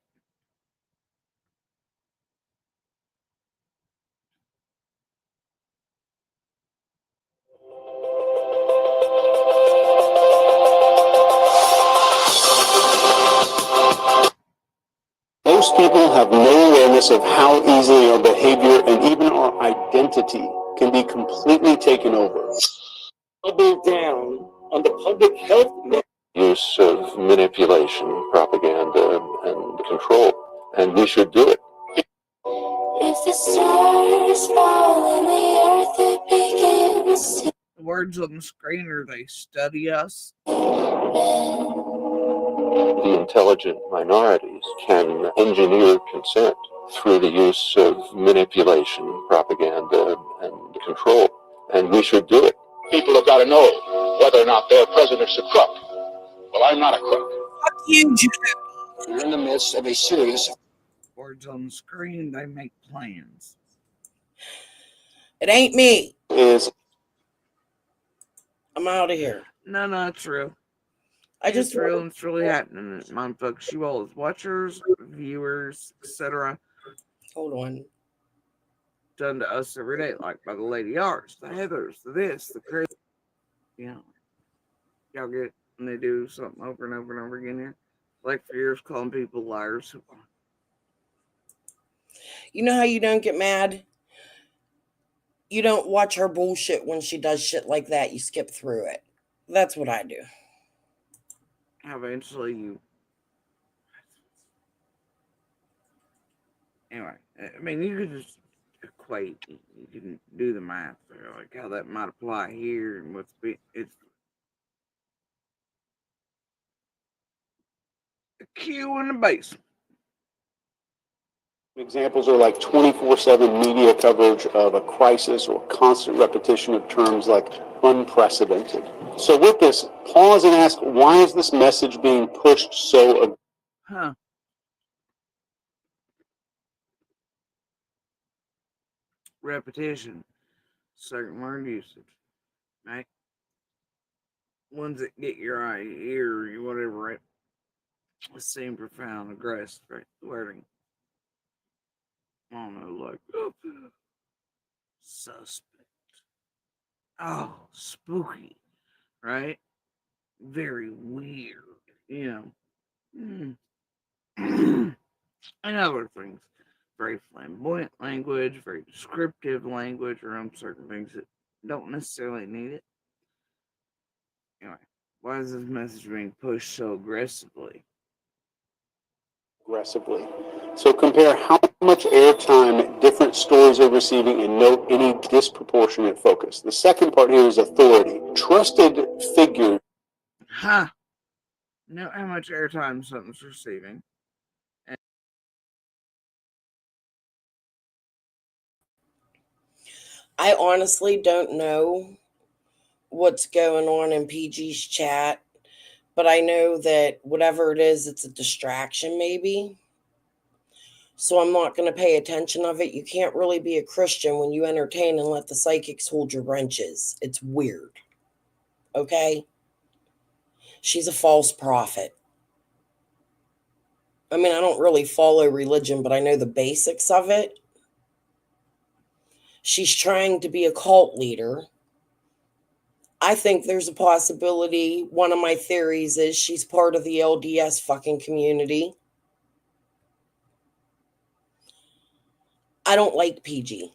Most people have no awareness of how easily our behavior and even our identity can be completely taken over. Double down on the public health use of manipulation, propaganda, and control. And we should do it. If the stars fall and the earth it begins to The words on the screen are they study us. the intelligent minorities can engineer consent through the use of manipulation, propaganda, and control. And we should do it. People have got to know whether or not their president's a crook. Well, I'm not a crook. Fuck you, Judy. We're in the midst of a serious. Words on the screen, they make plans. It ain't me. Is I'm out of here. No, it's real. I just It's real and it's really happening. Mom, folks, you all as watchers, viewers, etc. hold on. Done to us every day, like by the Lady R's, the Heathers, the this, the crazy. You know, y'all get when they do something over and over and over again here. Like for years, calling people liars. You know how you don't get mad? You don't watch her bullshit when she does shit like that. You skip through it. That's what I do. Eventually, you. Anyway, I mean, you could just equate. You can do the math there, like how that might apply here and what's be. It's the Q in the base. examples are like 24/7 media coverage of a crisis or constant repetition of terms like unprecedented. So with this, pause and ask, why is this message being pushed so? Huh. Repetition. Certain word usage. Right? Ones that get your eye, ear, whatever, right? Seem profound, aggressive, right? Wording. I don't know, like, oh, suspect. Oh, spooky, right? Very weird, you know. And other things. Very flamboyant language, very descriptive language around certain things that don't necessarily need it. Anyway, why is this message being pushed so aggressively? Aggressively. So compare how much airtime different stories are receiving and note any disproportionate focus. The second part here is authority. Trusted figures. Huh. Know how much airtime something's receiving. I honestly don't know what's going on in PG's chat, but I know that whatever it is, it's a distraction, maybe. So I'm not going to pay attention of it. You can't really be a Christian when you entertain and let the psychics hold your wrenches. It's weird. Okay? She's a false prophet. I mean, I don't really follow religion, but I know the basics of it. She's trying to be a cult leader. I think there's a possibility. One of my theories is she's part of the LDS fucking community. I don't like PG.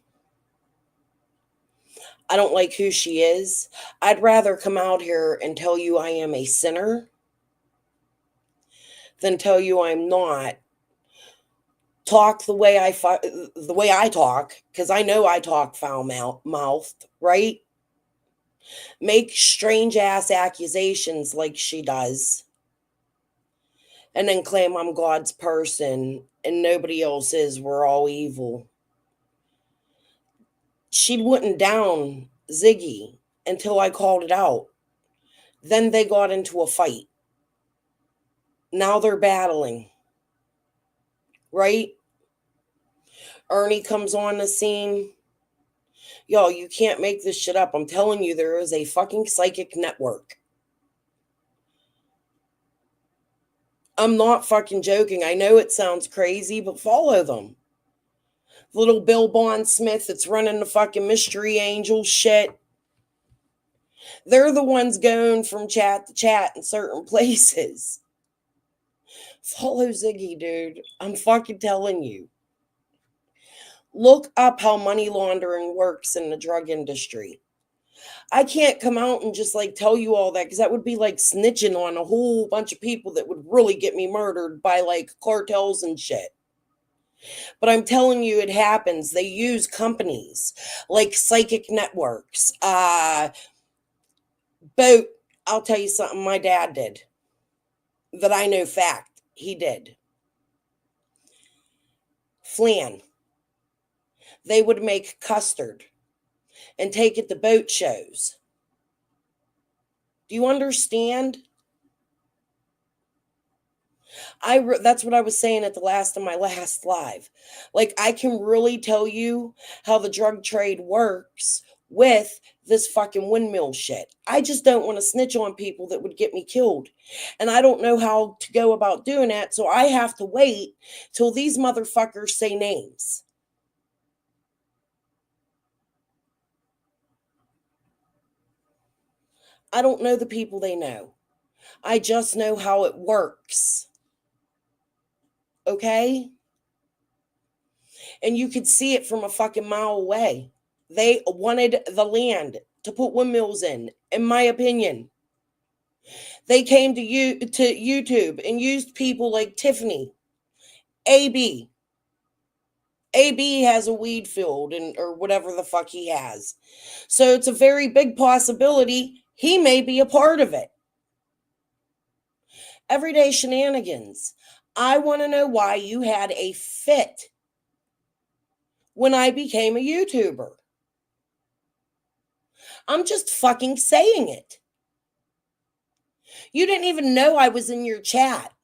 I don't like who she is. I'd rather come out here and tell you I am a sinner than tell you I'm not. Talk the way I talk, because I know I talk foul-mouthed, right? Make strange ass accusations like she does, and then claim I'm God's person and nobody else is. We're all evil. She wouldn't down Ziggy until I called it out. Then they got into a fight. Now they're battling, right? Ernie comes on the scene. Yo, you can't make this shit up. I'm telling you, there is a fucking psychic network. I'm not fucking joking. I know it sounds crazy, but follow them. Little Bill Bond Smith that's running the fucking Mystery Angel shit. They're the ones going from chat to chat in certain places. Follow Ziggy, dude. I'm fucking telling you. Look up how money laundering works in the drug industry. I can't come out and just like tell you all that, because that would be like snitching on a whole bunch of people that would really get me murdered by like cartels and shit. But I'm telling you, it happens. They use companies like psychic networks. Boat, I'll tell you something my dad did that I know fact. He did. Flan. They would make custard and take it to boat shows. Do you understand? That's what I was saying at the last of my last live. Like, I can really tell you how the drug trade works with this fucking windmill shit. I just don't want to snitch on people that would get me killed. And I don't know how to go about doing that, so I have to wait till these motherfuckers say names. I don't know the people they know. I just know how it works. Okay? And you could see it from a fucking mile away. They wanted the land to put windmills in my opinion. They came to YouTube and used people like Tiffany, AB. AB has a weed field or whatever the fuck he has. So it's a very big possibility he may be a part of it. Everyday shenanigans. I want to know why you had a fit when I became a YouTuber. I'm just fucking saying it. You didn't even know I was in your chat.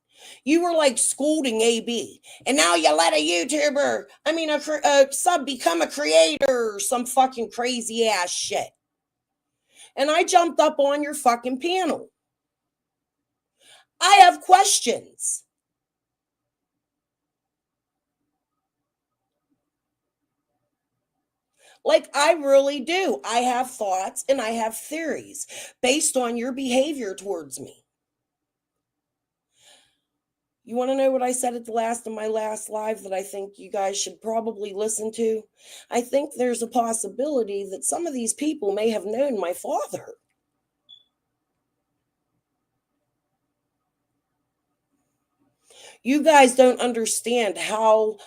You were like scolding AB. And now you let a YouTuber, a sub become a creator or some fucking crazy ass shit. And I jumped up on your fucking panel. I have questions. Like, I really do. I have thoughts and I have theories based on your behavior towards me. You want to know what I said at the last of my last live that I think you guys should probably listen to? I think there's a possibility that some of these people may have known my father. You guys don't understand how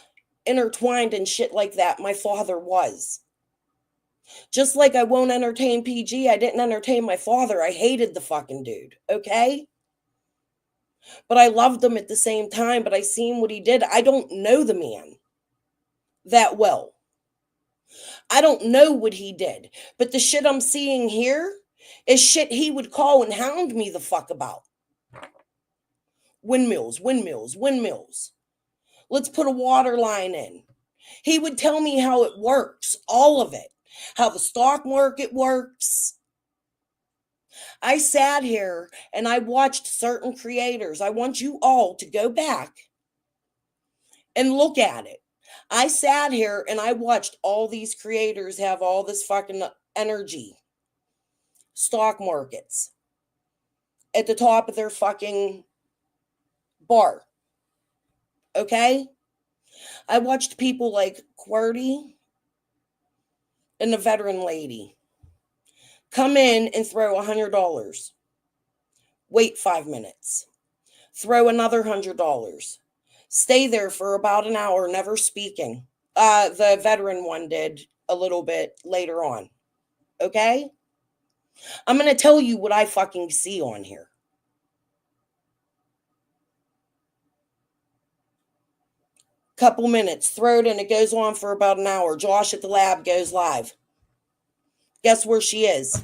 intertwined and shit like that my father was. Just like I won't entertain PG, I didn't entertain my father. I hated the fucking dude, okay? But I loved him at the same time, but I seen what he did. I don't know the man that well. I don't know what he did. But the shit I'm seeing here is shit he would call and hound me the fuck about. Windmills, windmills, windmills. Let's put a water line in. He would tell me how it works, all of it, how the stock market works. I sat here and I watched certain creators. I want you all to go back and look at it. I sat here and I watched all these creators have all this fucking energy. Stock markets at the top of their fucking bar. Okay? I watched people like QWERTY and the veteran lady come in and throw $100. Wait 5 minutes. Throw another $100. Stay there for about an hour, never speaking. The veteran one did a little bit later on. Okay? I'm going to tell you what I fucking see on here. Couple minutes, throw it in, it goes on for about an hour. Josh at the lab goes live. Guess where she is?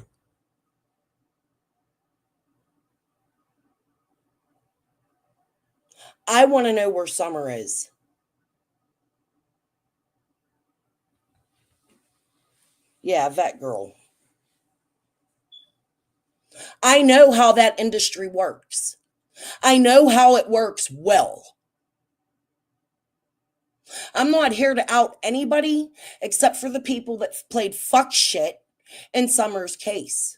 I want to know where Summer is. Yeah, that girl. I know how that industry works. I know how it works well. I'm not here to out anybody except for the people that played fuck shit in Summer's case.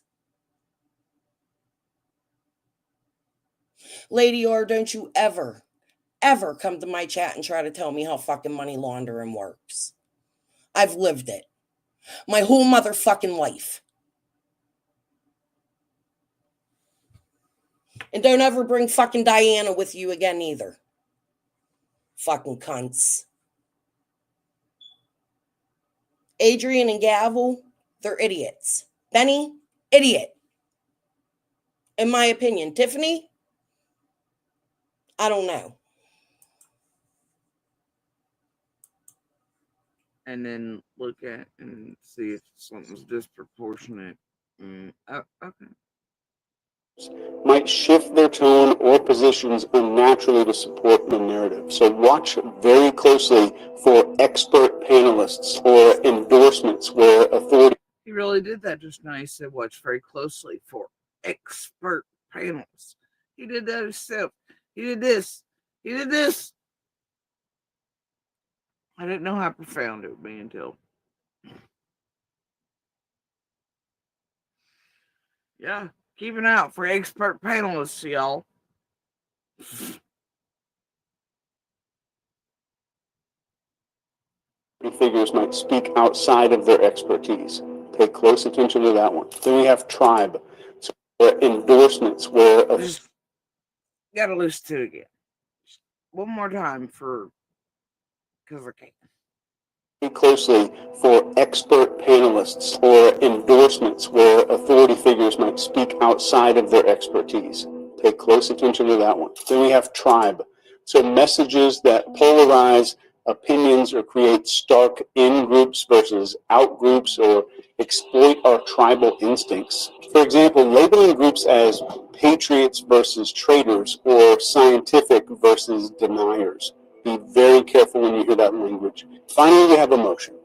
Lady R, don't you ever come to my chat and try to tell me how fucking money laundering works. I've lived it. My whole motherfucking life. And don't ever bring fucking Diana with you again either. Fucking cunts. Adrian and Gavel, they're idiots. Benny, idiot. In my opinion. Tiffany, I don't know. And then look at and see if something's disproportionate. Okay. Might shift their tone or positions unnaturally to support the narrative. So watch very closely for expert panelists or endorsements where authority. He really did that just now. He said, watch very closely for expert panels. He did that himself. He did this. He did this. I didn't know how profound it would be until. Yeah, keep an eye out for expert panelists, y'all. Figures might speak outside of their expertise. Pay close attention to that one. Then we have tribe. So endorsements where just gotta listen to it again. Just one more time for because I can't. Closely for expert panelists or endorsements where authority figures might speak outside of their expertise. Pay close attention to that one. Then we have tribe. So messages that polarize opinions or create stark in-groups versus out-groups or exploit our tribal instincts. For example, labeling groups as patriots versus traitors or scientific versus deniers. Be very careful when you hear that language. Finally, we have emotion.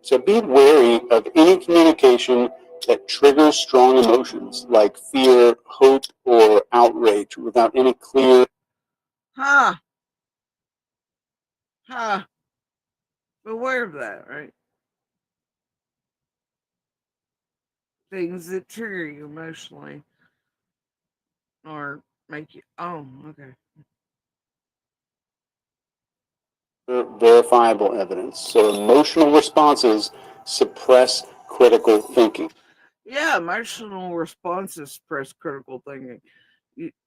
So be wary of any communication that triggers strong emotions like fear, hope, or outrage without any clear. Beware of that, right? Things that trigger you emotionally or make you. Oh, okay. Verifiable evidence. So emotional responses suppress critical thinking. Yeah, emotional responses suppress critical thinking.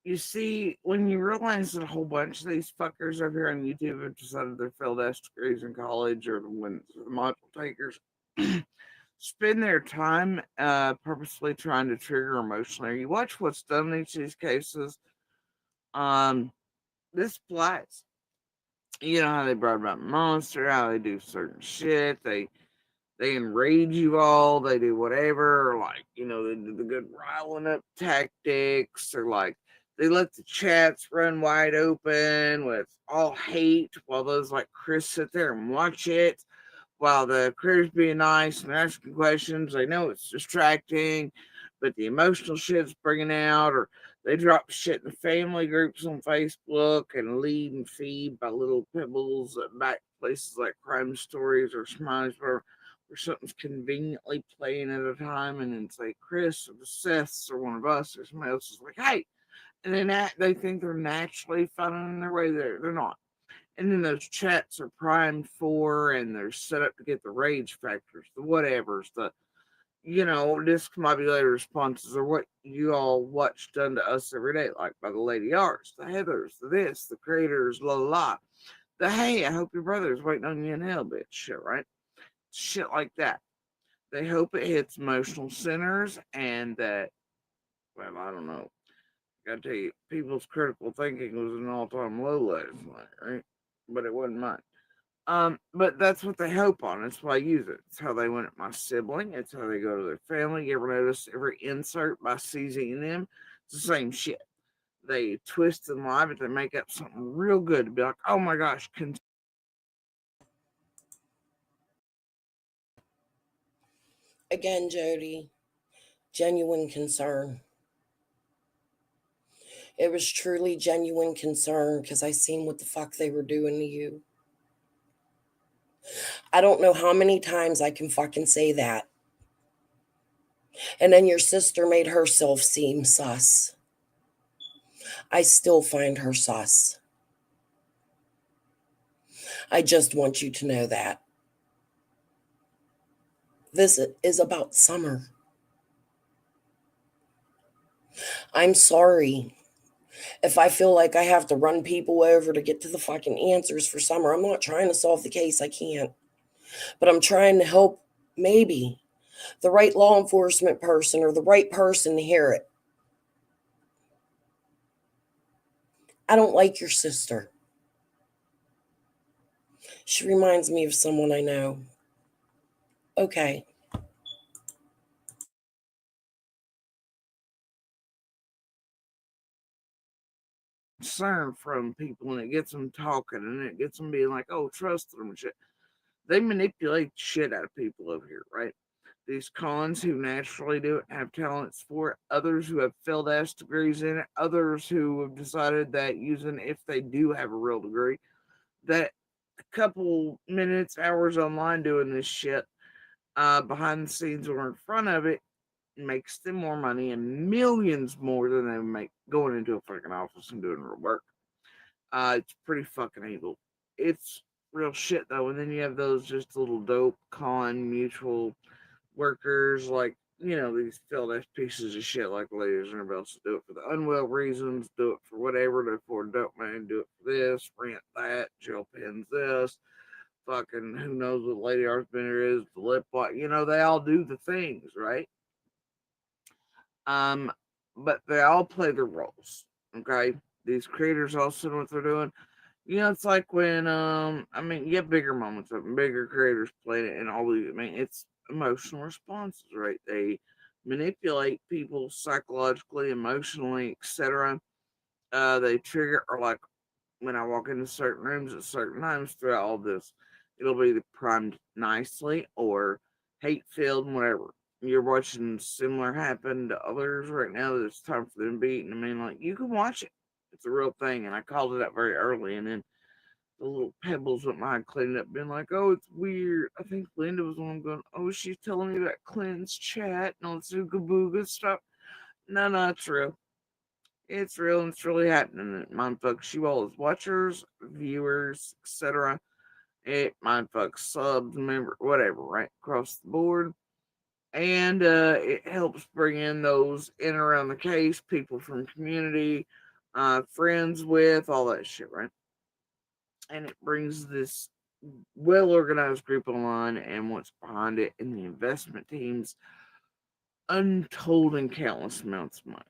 You see, when you realize that a whole bunch of these fuckers over here on YouTube have decided they failed S degrees in college or when the module takers spend their time purposely trying to trigger emotionally. You watch what's done in each of these cases. This applies. You know how they brought about Monster, how they do certain shit. They enrage you all, they do whatever, or like, you know, they do the good riling up tactics, or like they let the chats run wide open with all hate while those like Chris sit there and watch it while the critters being nice and asking questions. They know it's distracting, but the emotional shit's bringing out, or they drop shit in the family groups on Facebook and lead and feed by little pebbles at back places like Crime Stories or Smiles where something's conveniently playing at a time, and then say Chris or the Seths or one of us or somebody else is like, hey, and then they think they're naturally finding their way there. They're not. And then those chats are primed for and they're set up to get the rage factors, the whatevers, discombobulated responses are what you all watch done to us every day, like by the Lady Arts, the Heathers, the this, the creators, la la la. The hey, I hope your brother's waiting on you in hell, bitch, shit, right? Shit like that. They hope it hits emotional centers and that, well, I don't know. I gotta tell you, people's critical thinking was an all time low last night, right? But it wasn't mine. But that's what they hope on. That's why I use it. It's how they went at my sibling. It's how they go to their family. You ever notice every insert by CZ and them? It's the same shit. They twist and lie, but they make up something real good to be like, oh my gosh, Again, Jody, genuine concern. It was truly genuine concern because I seen what the fuck they were doing to you. I don't know how many times I can fucking say that. And then your sister made herself seem sus. I still find her sus. I just want you to know that. This is about Summer. I'm sorry if I feel like I have to run people over to get to the fucking answers for Summer. I'm not trying to solve the case. I can't. But I'm trying to help maybe the right law enforcement person or the right person to hear it. I don't like your sister. She reminds me of someone I know. Okay. concern from people, and it gets them talking, and it gets them being like, oh, trust them and shit. They manipulate shit out of people over here, right? These cons who naturally do it have talents for it, others who have failed ass degrees in it, others who have decided that using, if they do have a real degree, that a couple minutes, hours online doing this shit, behind the scenes or in front of it, makes them more money and millions more than they make going into a fucking office and doing real work. It's pretty fucking evil. It's real shit though. And then you have those just little dope con mutual workers, like, these failed ass pieces of shit like ladies and belts, do it for the unwell reasons, do it for whatever, do it for dope man, do it for this, rent that, jail pins this, fucking who knows what lady art bender is, the lip lock, they all do the things, right? Um, but they all play their roles. Okay. These creators also know what they're doing. It's like when you get bigger moments of bigger creators playing it and all these. It's emotional responses, right? They manipulate people psychologically, emotionally, etc. They trigger, or like when I walk into certain rooms at certain times throughout all this, it'll be primed nicely or hate filled and whatever. You're watching similar happen to others right now that it's time for them beaten. Like, you can watch it. It's a real thing, and I called it out very early, and then the little pebbles with mine cleaning up, being like, oh, it's weird. I think Linda was the one going, oh, she's telling me about Clint's chat and all this ooga booga stuff. No, it's real. It's real and it's really happening. It mindfucks you all as watchers, viewers, etc. It mindfucks subs, member, whatever, right? Across the board. And it helps bring in those in and around the case, people from community, friends with, all that shit, right? And it brings this well organized group online and what's behind it and the investment teams untold and countless amounts of money.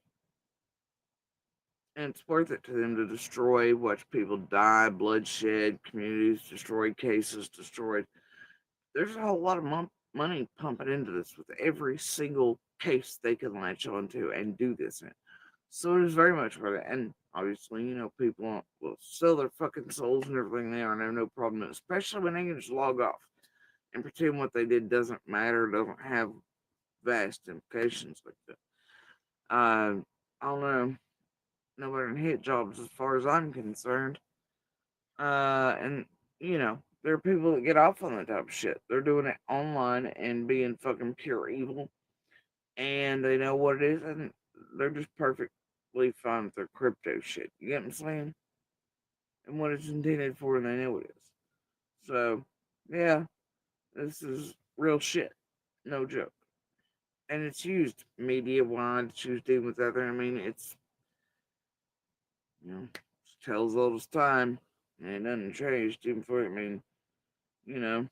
And it's worth it to them to destroy, watch people die, bloodshed, communities destroyed, cases destroyed. There's a whole lot of money pumping into this with every single case they can latch onto and do this in. So it is very much worth it. And obviously, people will sell their fucking souls and everything they are and have no problem, especially when they can just log off and pretend what they did doesn't matter, doesn't have vast implications like that. I don't know. Nobody can hit jobs as far as I'm concerned. And there are people that get off on that type of shit. They're doing it online and being fucking pure evil, and they know what it is, and they're just perfectly fine with their crypto shit. You get what I'm saying? And what it's intended for, and they know it is. So, yeah, this is real shit. No joke. and it's used media wide, it's used even with other. I mean, it's, you know, tells all this time, and nothing changed even for. I mean, you know,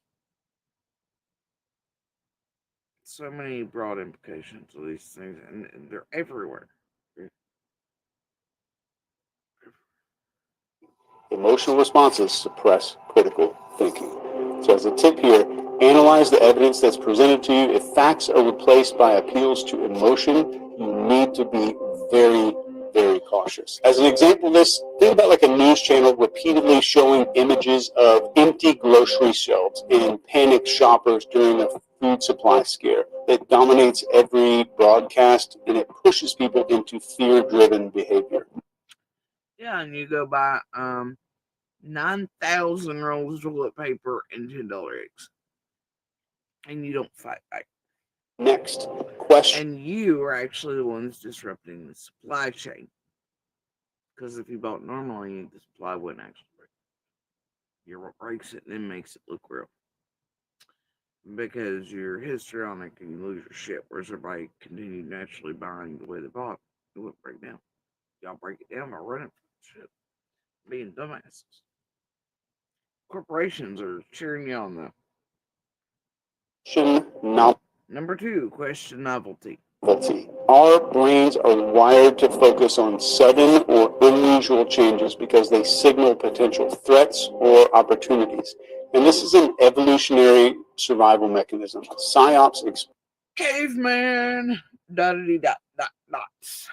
so many broad implications of these things, and they're everywhere. Emotional responses suppress critical thinking. So, as a tip here, analyze the evidence that's presented to you. If facts are replaced by appeals to emotion, you need to be very, very cautious. As an example of this, think about like a news channel repeatedly showing images of empty grocery shelves and panicked shoppers during a food supply scare that dominates every broadcast, and it pushes people into fear-driven behavior. Yeah, and you go buy 9,000 rolls of toilet paper and $10 eggs, and you don't fight back. Next question. And you are actually the ones disrupting the supply chain. Because if you bought normally, the supply wouldn't actually break. You're what breaks it and then makes it look real. Because you're histrionic and you lose your shit, whereas everybody continued naturally buying the way they bought, it wouldn't break down. Y'all break it down by running from shit, being dumbasses. Corporations are cheering you on though. Number 2, question novelty. Our brains are wired to focus on sudden or unusual changes because they signal potential threats or opportunities. And this is an evolutionary survival mechanism. PsyOps Caveman! Dots.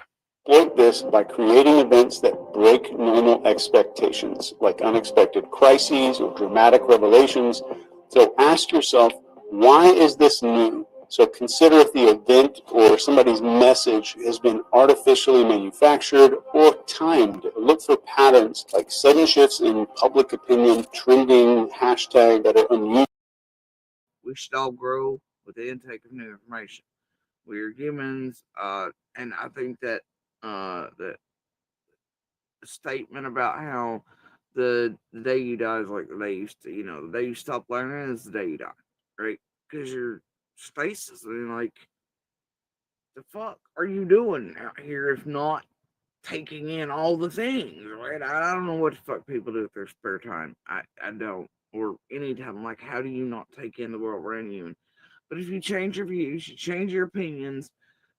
exploit this by creating events that break normal expectations, like unexpected crises or dramatic revelations. So ask yourself, why is this new? So consider if the event or somebody's message has been artificially manufactured or timed. Look for patterns like sudden shifts in public opinion, trending hashtag that are unusual. We should all grow with the intake of new information. We are humans, and I think that the statement about how the day you die is like the day you the day you stop learning is the day you die, right? Because your stasis, I mean, like, the fuck are you doing out here if not taking in all the things, right? I don't know what the fuck people do with their spare time. I don't, or any time. Like, how do you not take in the world around you? But if you change your views, you change your opinions,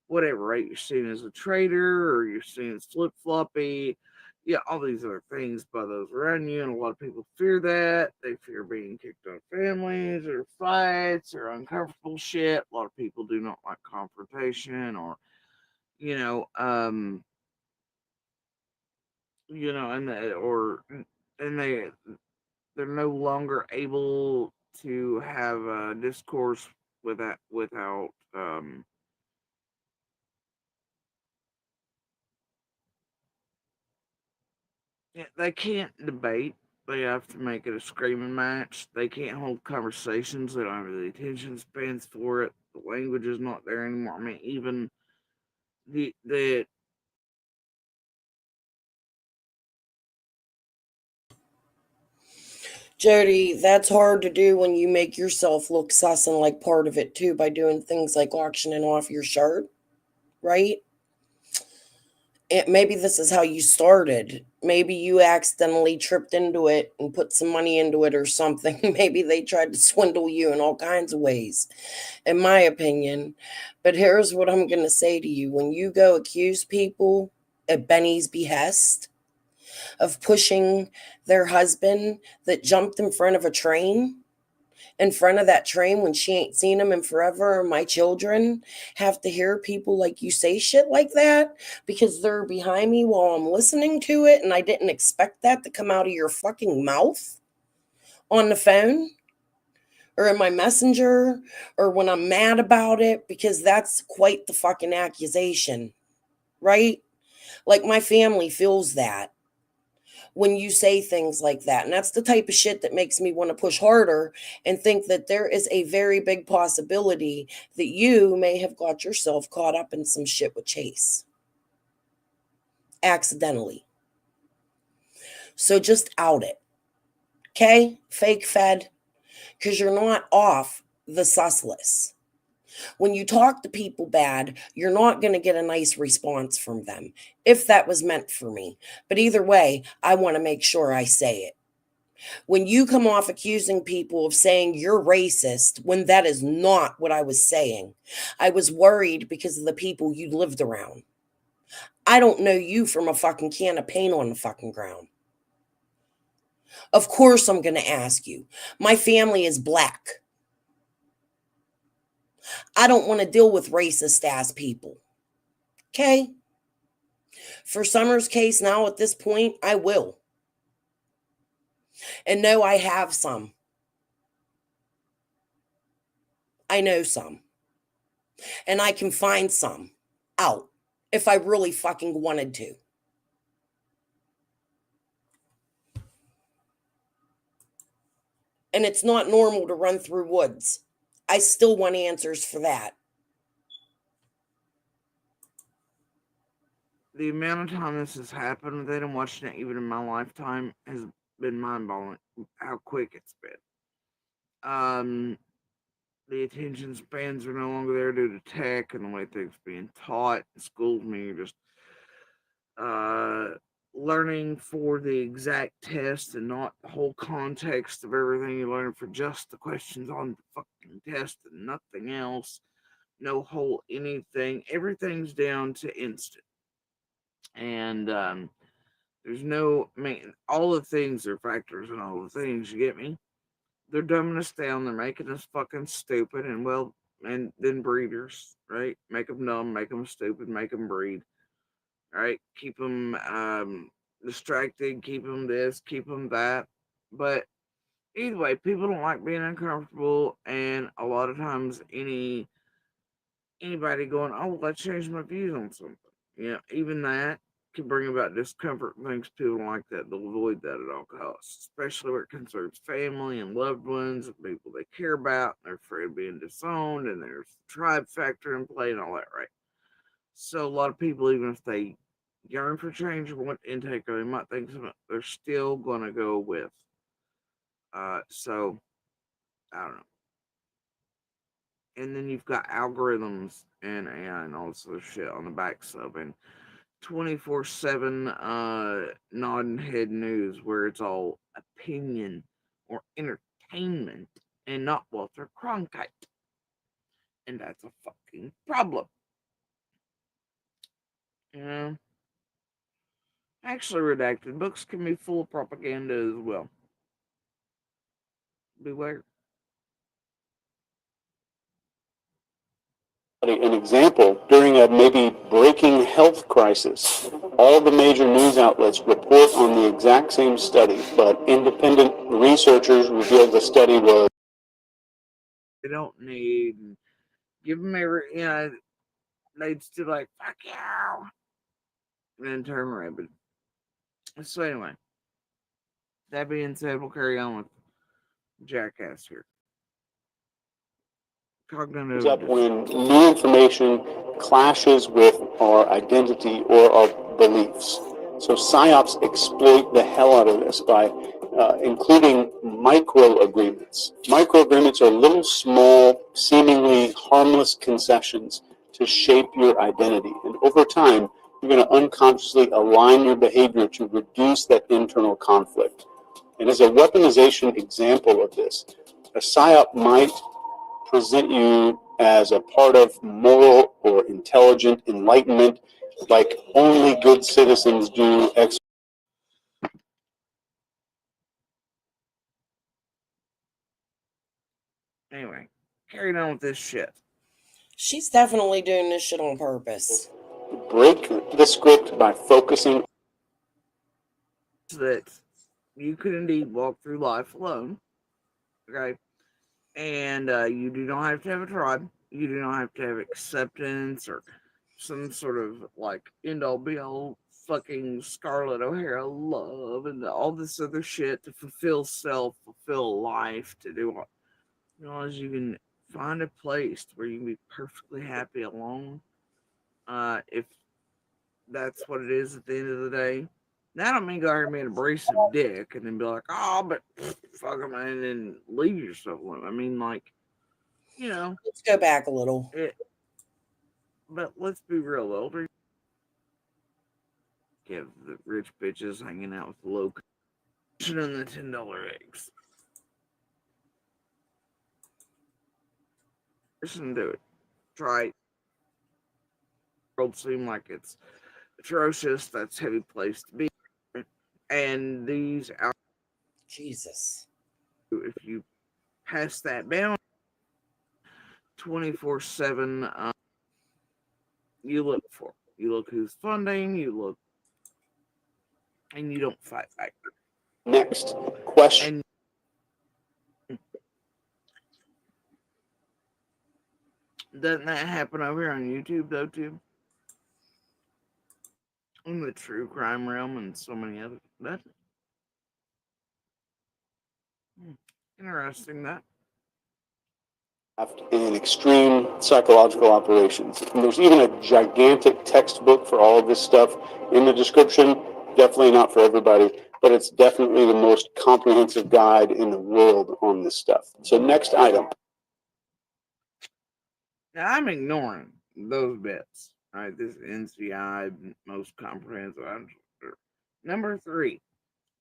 whatever, right? You're seen as a traitor or you're seen as flip floppy. Yeah, all these other things by those around you, and a lot of people fear that. They fear being kicked out of families or fights or uncomfortable shit. A lot of people do not like confrontation or, you know, and and they're no longer able to have a discourse without yeah, they can't debate. They have to make it a screaming match. They can't hold conversations. They don't have the attention spans for it. The language is not there anymore. I mean, even the Jody, that's hard to do when you make yourself look sus and like part of it too by doing things like auctioning off your shirt, right? Maybe this is how you started. Maybe you accidentally tripped into it and put some money into it or something. Maybe they tried to swindle you in all kinds of ways, in my opinion. But here's what I'm going to say to you. When you go accuse people at Benny's behest of pushing their husband that jumped in front of a train, in front of that train when she ain't seen him in forever, my children have to hear people like you say shit like that because they're behind me while I'm listening to it, and I didn't expect that to come out of your fucking mouth on the phone or in my messenger or when I'm mad about it, because that's quite the fucking accusation, right? Like, my family feels that when you say things like that. And that's the type of shit that makes me want to push harder and think that there is a very big possibility that you may have got yourself caught up in some shit with Chase accidentally. So just out it. Okay? Fake Fed, because you're not off the sus list. When you talk to people bad, you're not going to get a nice response from them, if that was meant for me. But either way, I want to make sure I say it. When you come off accusing people of saying you're racist, when that is not what I was saying, I was worried because of the people you lived around. I don't know you from a fucking can of paint on the fucking ground. Of course, I'm going to ask you. My family is black. I don't want to deal with racist ass people. Okay? For Summer's case now at this point, I will. And no, I have some. I know some. And I can find some out if I really fucking wanted to. And it's not normal to run through woods. I still want answers for that. The amount of time this has happened with it and watching it even in my lifetime has been mind-boggling how quick it's been. The attention spans are no longer there due to tech and the way things being taught in schools. I mean, you're just uh, learning for the exact test and not the whole context of everything. You're learning for just the questions on the fucking test and nothing else. No whole anything. Everything's down to instant. And there's no, I mean, all the things are factors and all the things, you get me? They're dumbing us down, they're making us fucking stupid, and well, and then breeders, right? Make them dumb, make them stupid, make them breed, right? Keep them distracted, keep them this, keep them that. But either way, people don't like being uncomfortable, and a lot of times anybody going, oh, well, I changed my views on something. You know, even that can bring about discomfort and things. People like that. They'll avoid that at all costs, especially where it concerns family and loved ones and people they care about. They're afraid of being disowned, and there's the tribe factor in play and all that, right? So a lot of people, even if they yearn for change or want intake or they might think something, they're still going to go with. So, I don't know. And then you've got algorithms and AI and all this other shit on the backs of and 24/7 nodding head news where it's all opinion or entertainment and not Walter Cronkite. And that's a fucking problem. You know? Actually, redacted books can be full of propaganda as well. Beware. An example, during a maybe breaking health crisis, all the major news outlets report on the exact same study, but independent researchers revealed the study was. They don't need, give them every, you know, they'd still like, fuck you, and then turn rabid. So, anyway, that being said, we'll carry on with Jackass here. Cognitive Up when new information clashes with our identity or our beliefs. So psyops exploit the hell out of this by including micro agreements. Micro agreements are little, small, seemingly harmless concessions to shape your identity. And over time, you're going to unconsciously align your behavior to reduce that internal conflict. And as a weaponization example of this, a psyop might present you as a part of moral or intelligent enlightenment, like only good citizens do X. Anyway, carrying on with this shit. She's definitely doing this shit on purpose. Break the script by focusing. That you could indeed walk through life alone, okay? And you do not have to have a tribe. You do not have to have acceptance or some sort of like end all be all fucking Scarlett O'Hara love and all this other shit to fulfill self, fulfill life, to do what you know, as you can find a place where you can be perfectly happy alone. If that's what it is at the end of the day. Now, I don't mean go out here and be an abrasive dick and then be like, oh, but fuck him, and then leave yourself alone. I mean, like, you know, Let's go back a little. but let's be real, the older you have the rich bitches hanging out with the low and the $10 eggs. Listen to it. Try it. The world seem like it's atrocious. That's a heavy place to be. And these out, Jesus. if you pass that bound 24/7, you look for. You look who's funding. You look, and you don't fight back. Next question. And doesn't that happen over here on YouTube though too? In the true crime realm and so many other that interesting that. And extreme psychological operations. And there's even a gigantic textbook for all of this stuff in the description. Definitely not for everybody, but it's definitely the most comprehensive guide in the world on this stuff. So next item. Now I'm ignoring those bits. All right, this NCI most comprehensive. Number 3,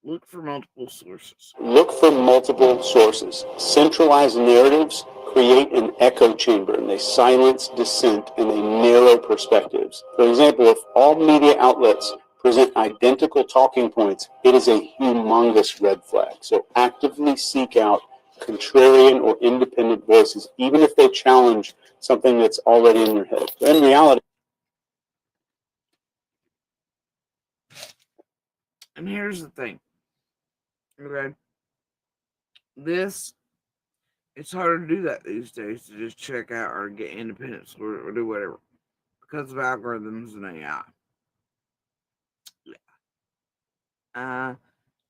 look for multiple sources. Look for multiple sources. Centralized narratives create an echo chamber, and they silence dissent and they narrow perspectives. For example, if all media outlets present identical talking points, it is a humongous red flag. So actively seek out contrarian or independent voices, even if they challenge something that's already in your head. In reality, And here's the thing. Okay. This it's harder to do that these days to just check out or get independence or do whatever because of algorithms and AI.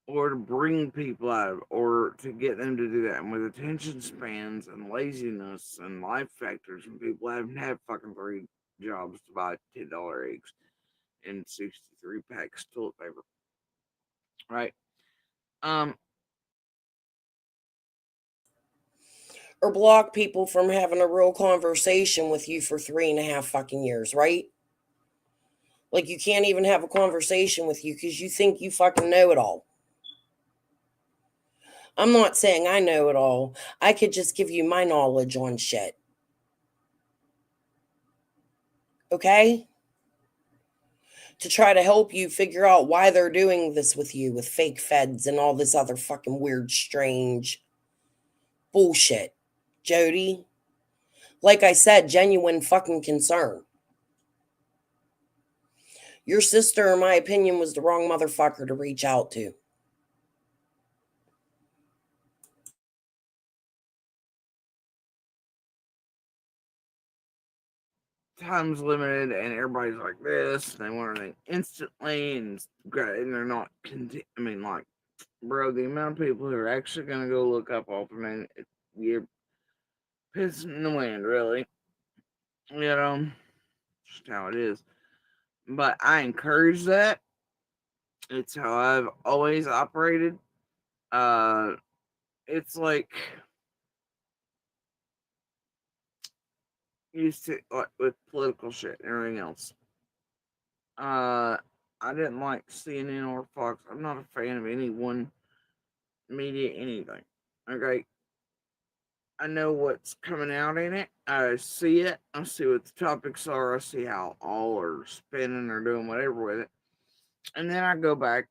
Or to bring people out or to get them to do that. And with attention spans and laziness and life factors, and people haven't had fucking 3 jobs to buy $10 eggs and 63 packs of toilet paper. Right? Um, Or block people from having a real conversation with you for 3.5 fucking years, right? Like you can't even have a conversation with you because you think you fucking know it all. I'm not saying I know it all. I could just give you my knowledge on shit. Okay? To try to help you figure out why they're doing this with you with fake feds and all this other fucking weird, strange bullshit. Jody, like I said, genuine fucking concern. Your sister, in my opinion, was the wrong motherfucker to reach out to. time's limited and everybody's like this and they want everything instantly and they're not I mean, like, bro, the amount of people who are actually gonna go look up alternate, you're pissing in the wind, really. You know, just how it is. But I encourage that. It's how I've always operated. Uh, it's like used to like with political shit and everything else. Uh, I didn't like CNN or Fox. I'm not a fan of any one media anything. Okay, I know what's coming out in it. I see it. I see what the topics are. I see how all are spinning or doing whatever with it, and then I go back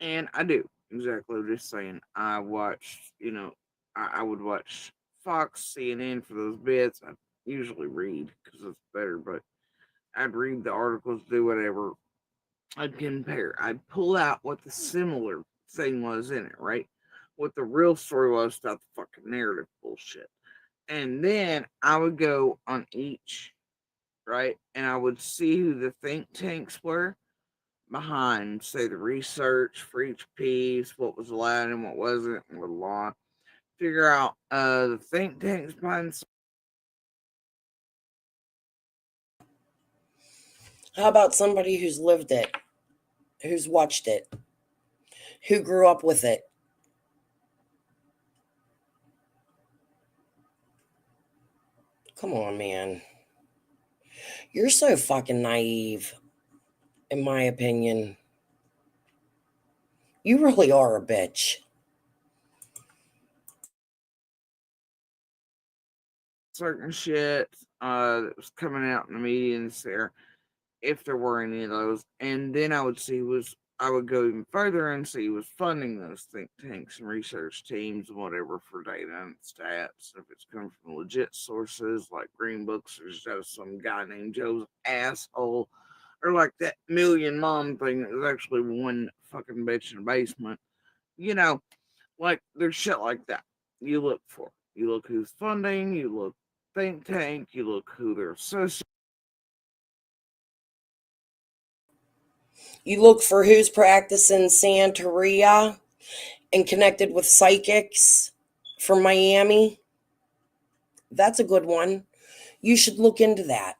and I do exactly what you're saying. I watched, I would watch Fox, CNN for those bits. I usually read because it's better, but I'd read the articles, do whatever. I'd compare. I'd pull out what the similar thing was in it, right? What the real story was about the fucking narrative bullshit. And then I would go on each, right? And I would see who the think tanks were behind, say, the research for each piece, what was allowed and what wasn't, and the law. Figure out the think tanks behind. How about somebody who's lived it, who's watched it, who grew up with it? Come on, man. You're so fucking naive, in my opinion. You really are a bitch. Certain shit that was coming out in the media and there, if there were any of those, and then I would go even further and see who's funding those think tanks and research teams and whatever for data and stats. If it's coming from legit sources like Green Books or just some guy named Joe's asshole, or like that Million Mom thing that was actually one fucking bitch in the basement. You know, like there's shit like that. You look for. You look who's funding. You look think tank. You look who they're associated. You look for who's practicing Santeria and connected with psychics from Miami. That's a good one. You should look into that.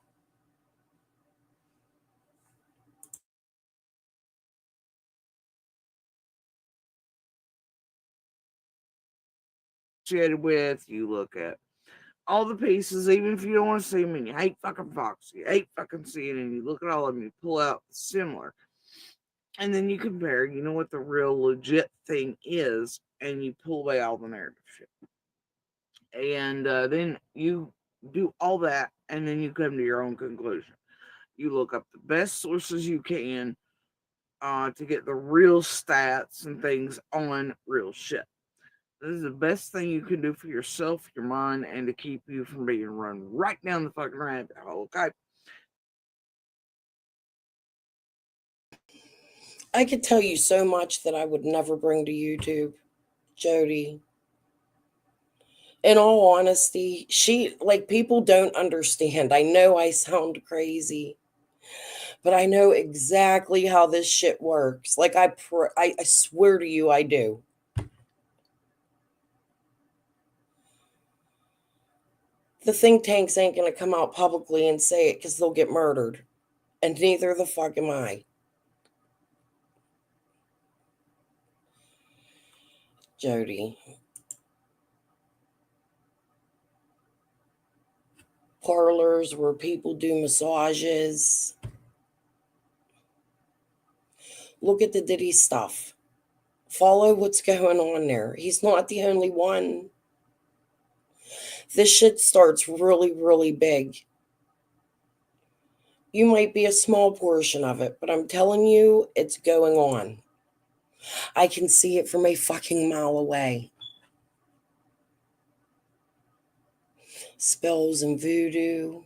With. You look at all the pieces, even if you don't want to see them and you hate fucking Fox, you hate fucking CNN, you look at all of them, you pull out similar. And then you compare, you know what the real legit thing is, and you pull away all the narrative shit. And then you do all that, and then you come to your own conclusion. You look up the best sources you can to get the real stats and things on real shit. This is the best thing you can do for yourself, your mind, and to keep you from being run right down the fucking rabbit hole. Okay. I could tell you so much that I would never bring to YouTube, Jody. In all honesty, people don't understand. I know I sound crazy, but I know exactly how this shit works. I swear to you, I do. The think tanks ain't gonna come out publicly and say it because they'll get murdered, and neither the fuck am I. Jody. Parlors where people do massages. Look at the Diddy stuff. Follow what's going on there. He's not the only one. This shit starts really, really big. You might be a small portion of it, but I'm telling you, it's going on. I can see it from a fucking mile away. Spells and voodoo.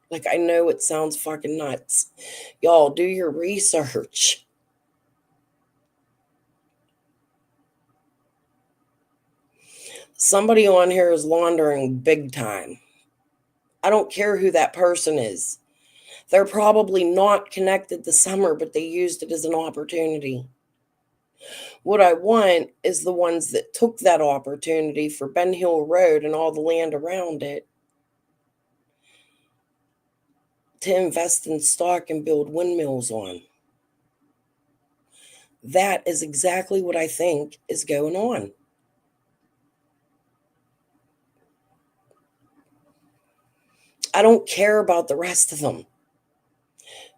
Like, I know it sounds fucking nuts. Y'all, do your research. Somebody on here is laundering big time. I don't care who that person is. They're probably not connected to Summer, but they used it as an opportunity. What I want is the ones that took that opportunity for Ben Hill Road and all the land around it to invest in stock and build windmills on. That is exactly what I think is going on. I don't care about the rest of them.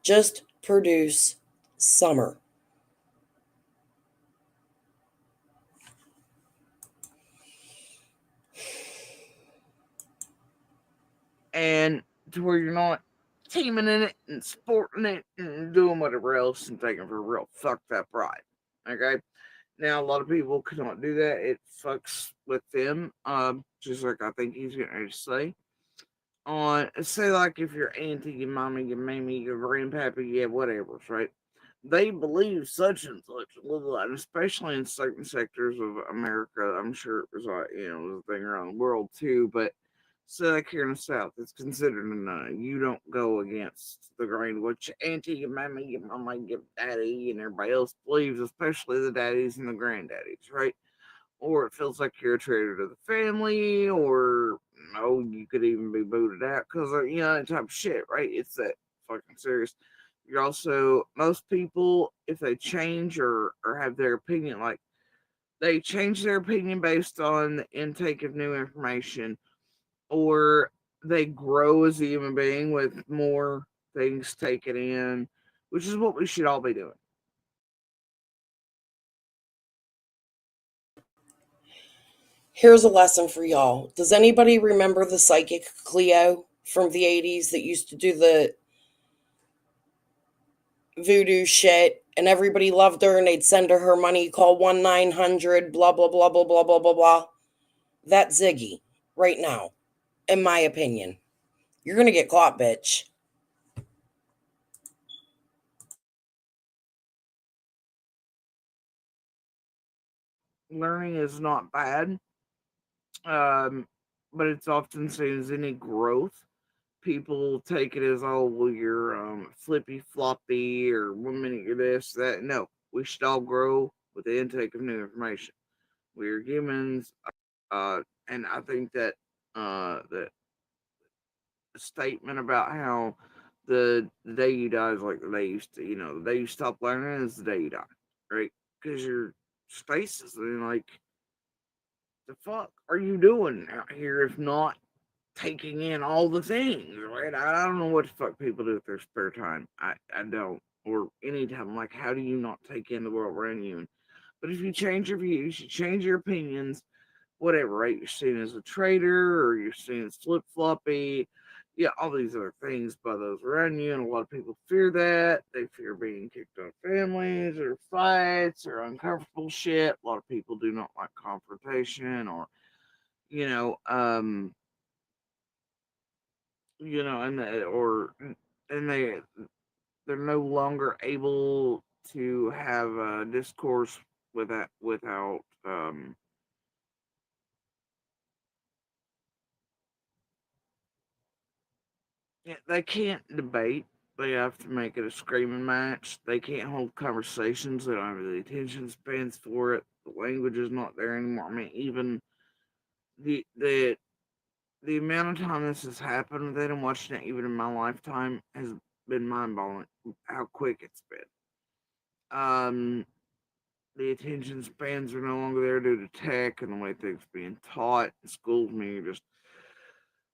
Just produce Summer. And to where you're not teaming in it and sporting it and doing whatever else and taking for real fucked up ride. Okay. Now a lot of people cannot do that. It fucks with them. Just like I think he's getting ready to say. On say like if your auntie, your mommy, your mammy, your grandpappy, yeah, whatever, right? They believe such and such, and especially in certain sectors of America. I'm sure it was like it was a thing around the world too, but so like here in the South, it's considered a no. You don't go against the grain. What your auntie, your mammy, your mama, your daddy, and everybody else believes, especially the daddies and the granddaddies, right? Or it feels like you're a traitor to the family, or no, you could even be booted out because of that type of shit, right? It's that fucking serious. You're also most people, if they change or have their opinion, like they change their opinion based on the intake of new information, or they grow as a human being with more things taken in, which is what we should all be doing. Here's a lesson for y'all. Does anybody remember the psychic Cleo from the 80s that used to do the voodoo shit and everybody loved her and they'd send her money, call 1-900, blah, blah, blah, blah, blah, blah, blah, blah? That's Ziggy right now, in my opinion. You're going to get caught, bitch. Learning is not bad, um, but it's often seen as any growth. People take it as, oh, well, you're flippy floppy, or 1 minute you're this, that. No, we should all grow with the intake of new information. We're humans, and I think that the statement about how the day you die is like the day you the day you stop learning is the day you die, right? Because your stasis, and like, the fuck are you doing out here if not taking in all the things, right? I don't know what the fuck people do with their spare time. I don't. Or anytime. Like, how do you not take in the world around you? But if you change your views, you change your opinions, whatever, right? You're seen as a traitor, or you're seen as flip floppy. Yeah, all these other things by those around you, and a lot of people fear that. They fear being kicked out of families, or fights, or uncomfortable shit. A lot of people do not like confrontation, or you know, um, and and they're no longer able to have a discourse without yeah, they can't debate. They have to make it a screaming match. They can't hold conversations. They don't have the attention spans for it. The language is not there anymore. I mean, even the the the amount of time this has happened with it and watching it, even in my lifetime, has been mind blowing. How quick it's been. The attention spans are no longer there due to tech and the way things being taught in schools. I mean, you're just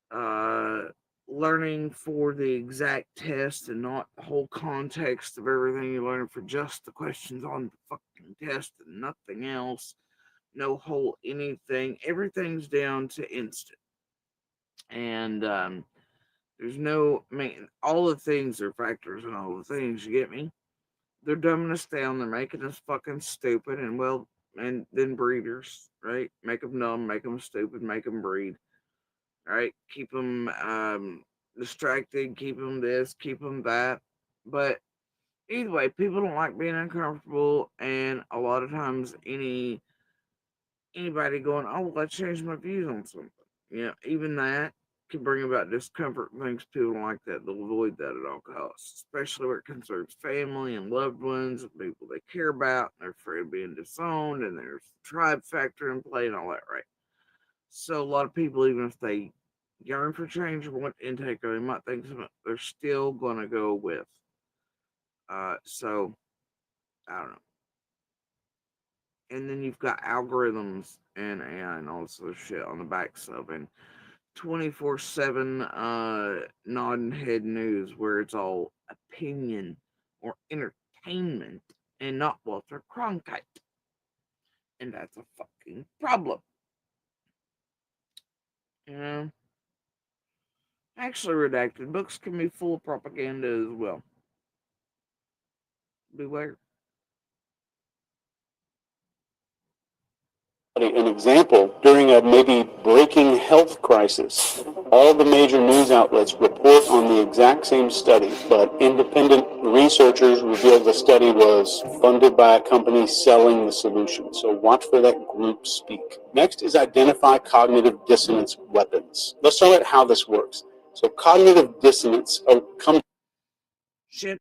uh, learning for the exact test and not the whole context of everything. You're learning for just the questions on the fucking test and nothing else. No whole anything. Everything's down to instant. And there's no, I mean, all the things are factors and all the things. You get me? They're dumbing us down. They're making us fucking stupid. And well, and then breeders, right? Make them dumb, make them stupid, make them breed. Right? Keep them distracted, keep them this, keep them that. But either way, people don't like being uncomfortable, and a lot of times, anybody going, oh, well, I changed my views on something. Even that can bring about discomfort and things. People don't like that. They'll avoid that at all costs, especially where it concerns family and loved ones and people they care about. And they're afraid of being disowned, and there's the tribe factor in play and all that, right? So a lot of people, even if they yearn for change or want intake, or they might think something, they're still gonna go with. So I don't know. And then you've got algorithms and AI and all this other shit on the backs of, and 24/7 nodding head news where it's all opinion or entertainment and not Walter Cronkite. And that's a fucking problem. You know? Actually, redacted books can be full of propaganda as well. Beware. An example, during a maybe breaking health crisis, all the major news outlets report on the exact same study, but independent researchers revealed the study was funded by a company selling the solution. So watch for that group speak. Next is identify cognitive dissonance weapons. Let's start at how this works. So cognitive dissonance comes. Shit.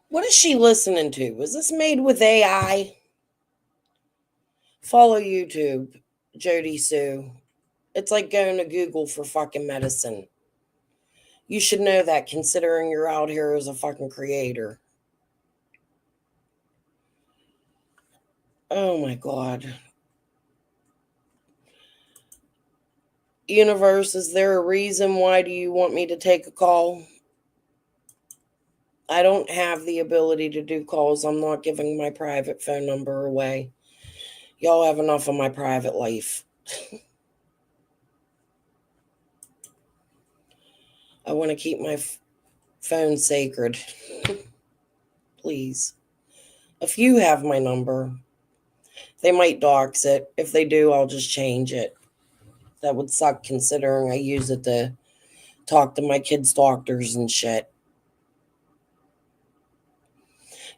What is she listening to? Was this made with AI? Follow YouTube, Jody Sue. It's like going to Google for fucking medicine. You should know that considering you're out here as a fucking creator. Oh my god. Universe, is there a reason why do you want me to take a call? I don't have the ability to do calls. I'm not giving my private phone number away. Y'all have enough of my private life. I want to keep my phone sacred. Please. If you have my number, they might dox it. If they do, I'll just change it. That would suck considering I use it to talk to my kids' doctors and shit.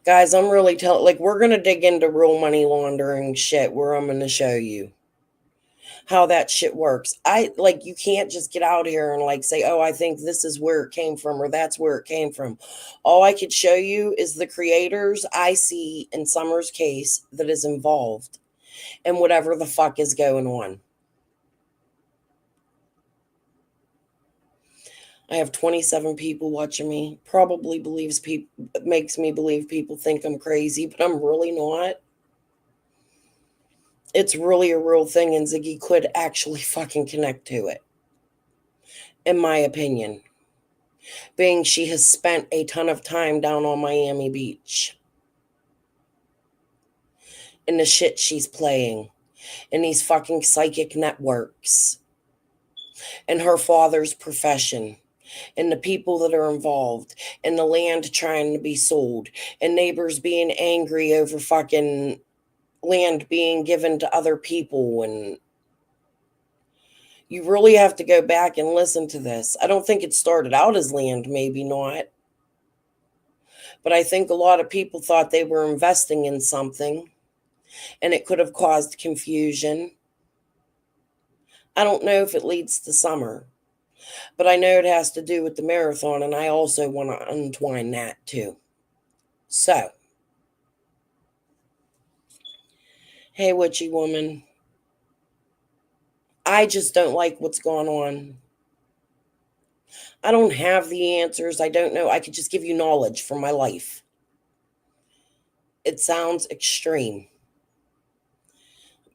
Guys, I'm really we're going to dig into real money laundering shit where I'm going to show you how that shit works. You can't just get out here and say, oh, I think this is where it came from or that's where it came from. All I could show you is the creators I see in Summer's case that is involved in whatever the fuck is going on. I have 27 people watching me. Probably makes me believe people think I'm crazy, but I'm really not. It's really a real thing, and Ziggy could actually fucking connect to it, in my opinion. Being she has spent a ton of time down on Miami Beach. And the shit she's playing. In these fucking psychic networks. And her father's profession. And the people that are involved. And the land trying to be sold. And neighbors being angry over fucking land being given to other people. And you really have to go back and listen to this. I don't think it started out as land, maybe not. But I think a lot of people thought they were investing in something, and it could have caused confusion. I don't know if it leads to Summer, but I know it has to do with the marathon, and I also want to untwine that too. So, hey, witchy woman, I just don't like what's going on. I don't have the answers. I don't know. I could just give you knowledge from my life. It sounds extreme,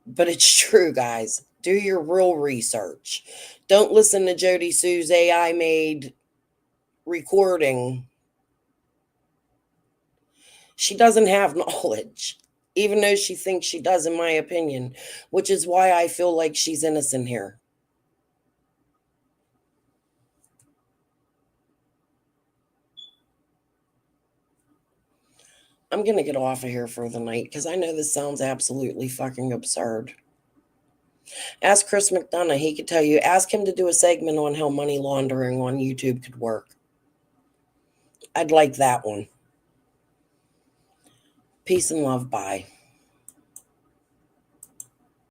but it's true, guys. Do your real research. Don't listen to Jody Sue's AI made recording. She doesn't have knowledge, even though she thinks she does, in my opinion, which is why I feel like she's innocent here. I'm going to get off of here for the night because I know this sounds absolutely fucking absurd. Ask Chris McDonough. He could tell you. Ask him to do a segment on how money laundering on YouTube could work. I'd like that one. Peace and love. Bye.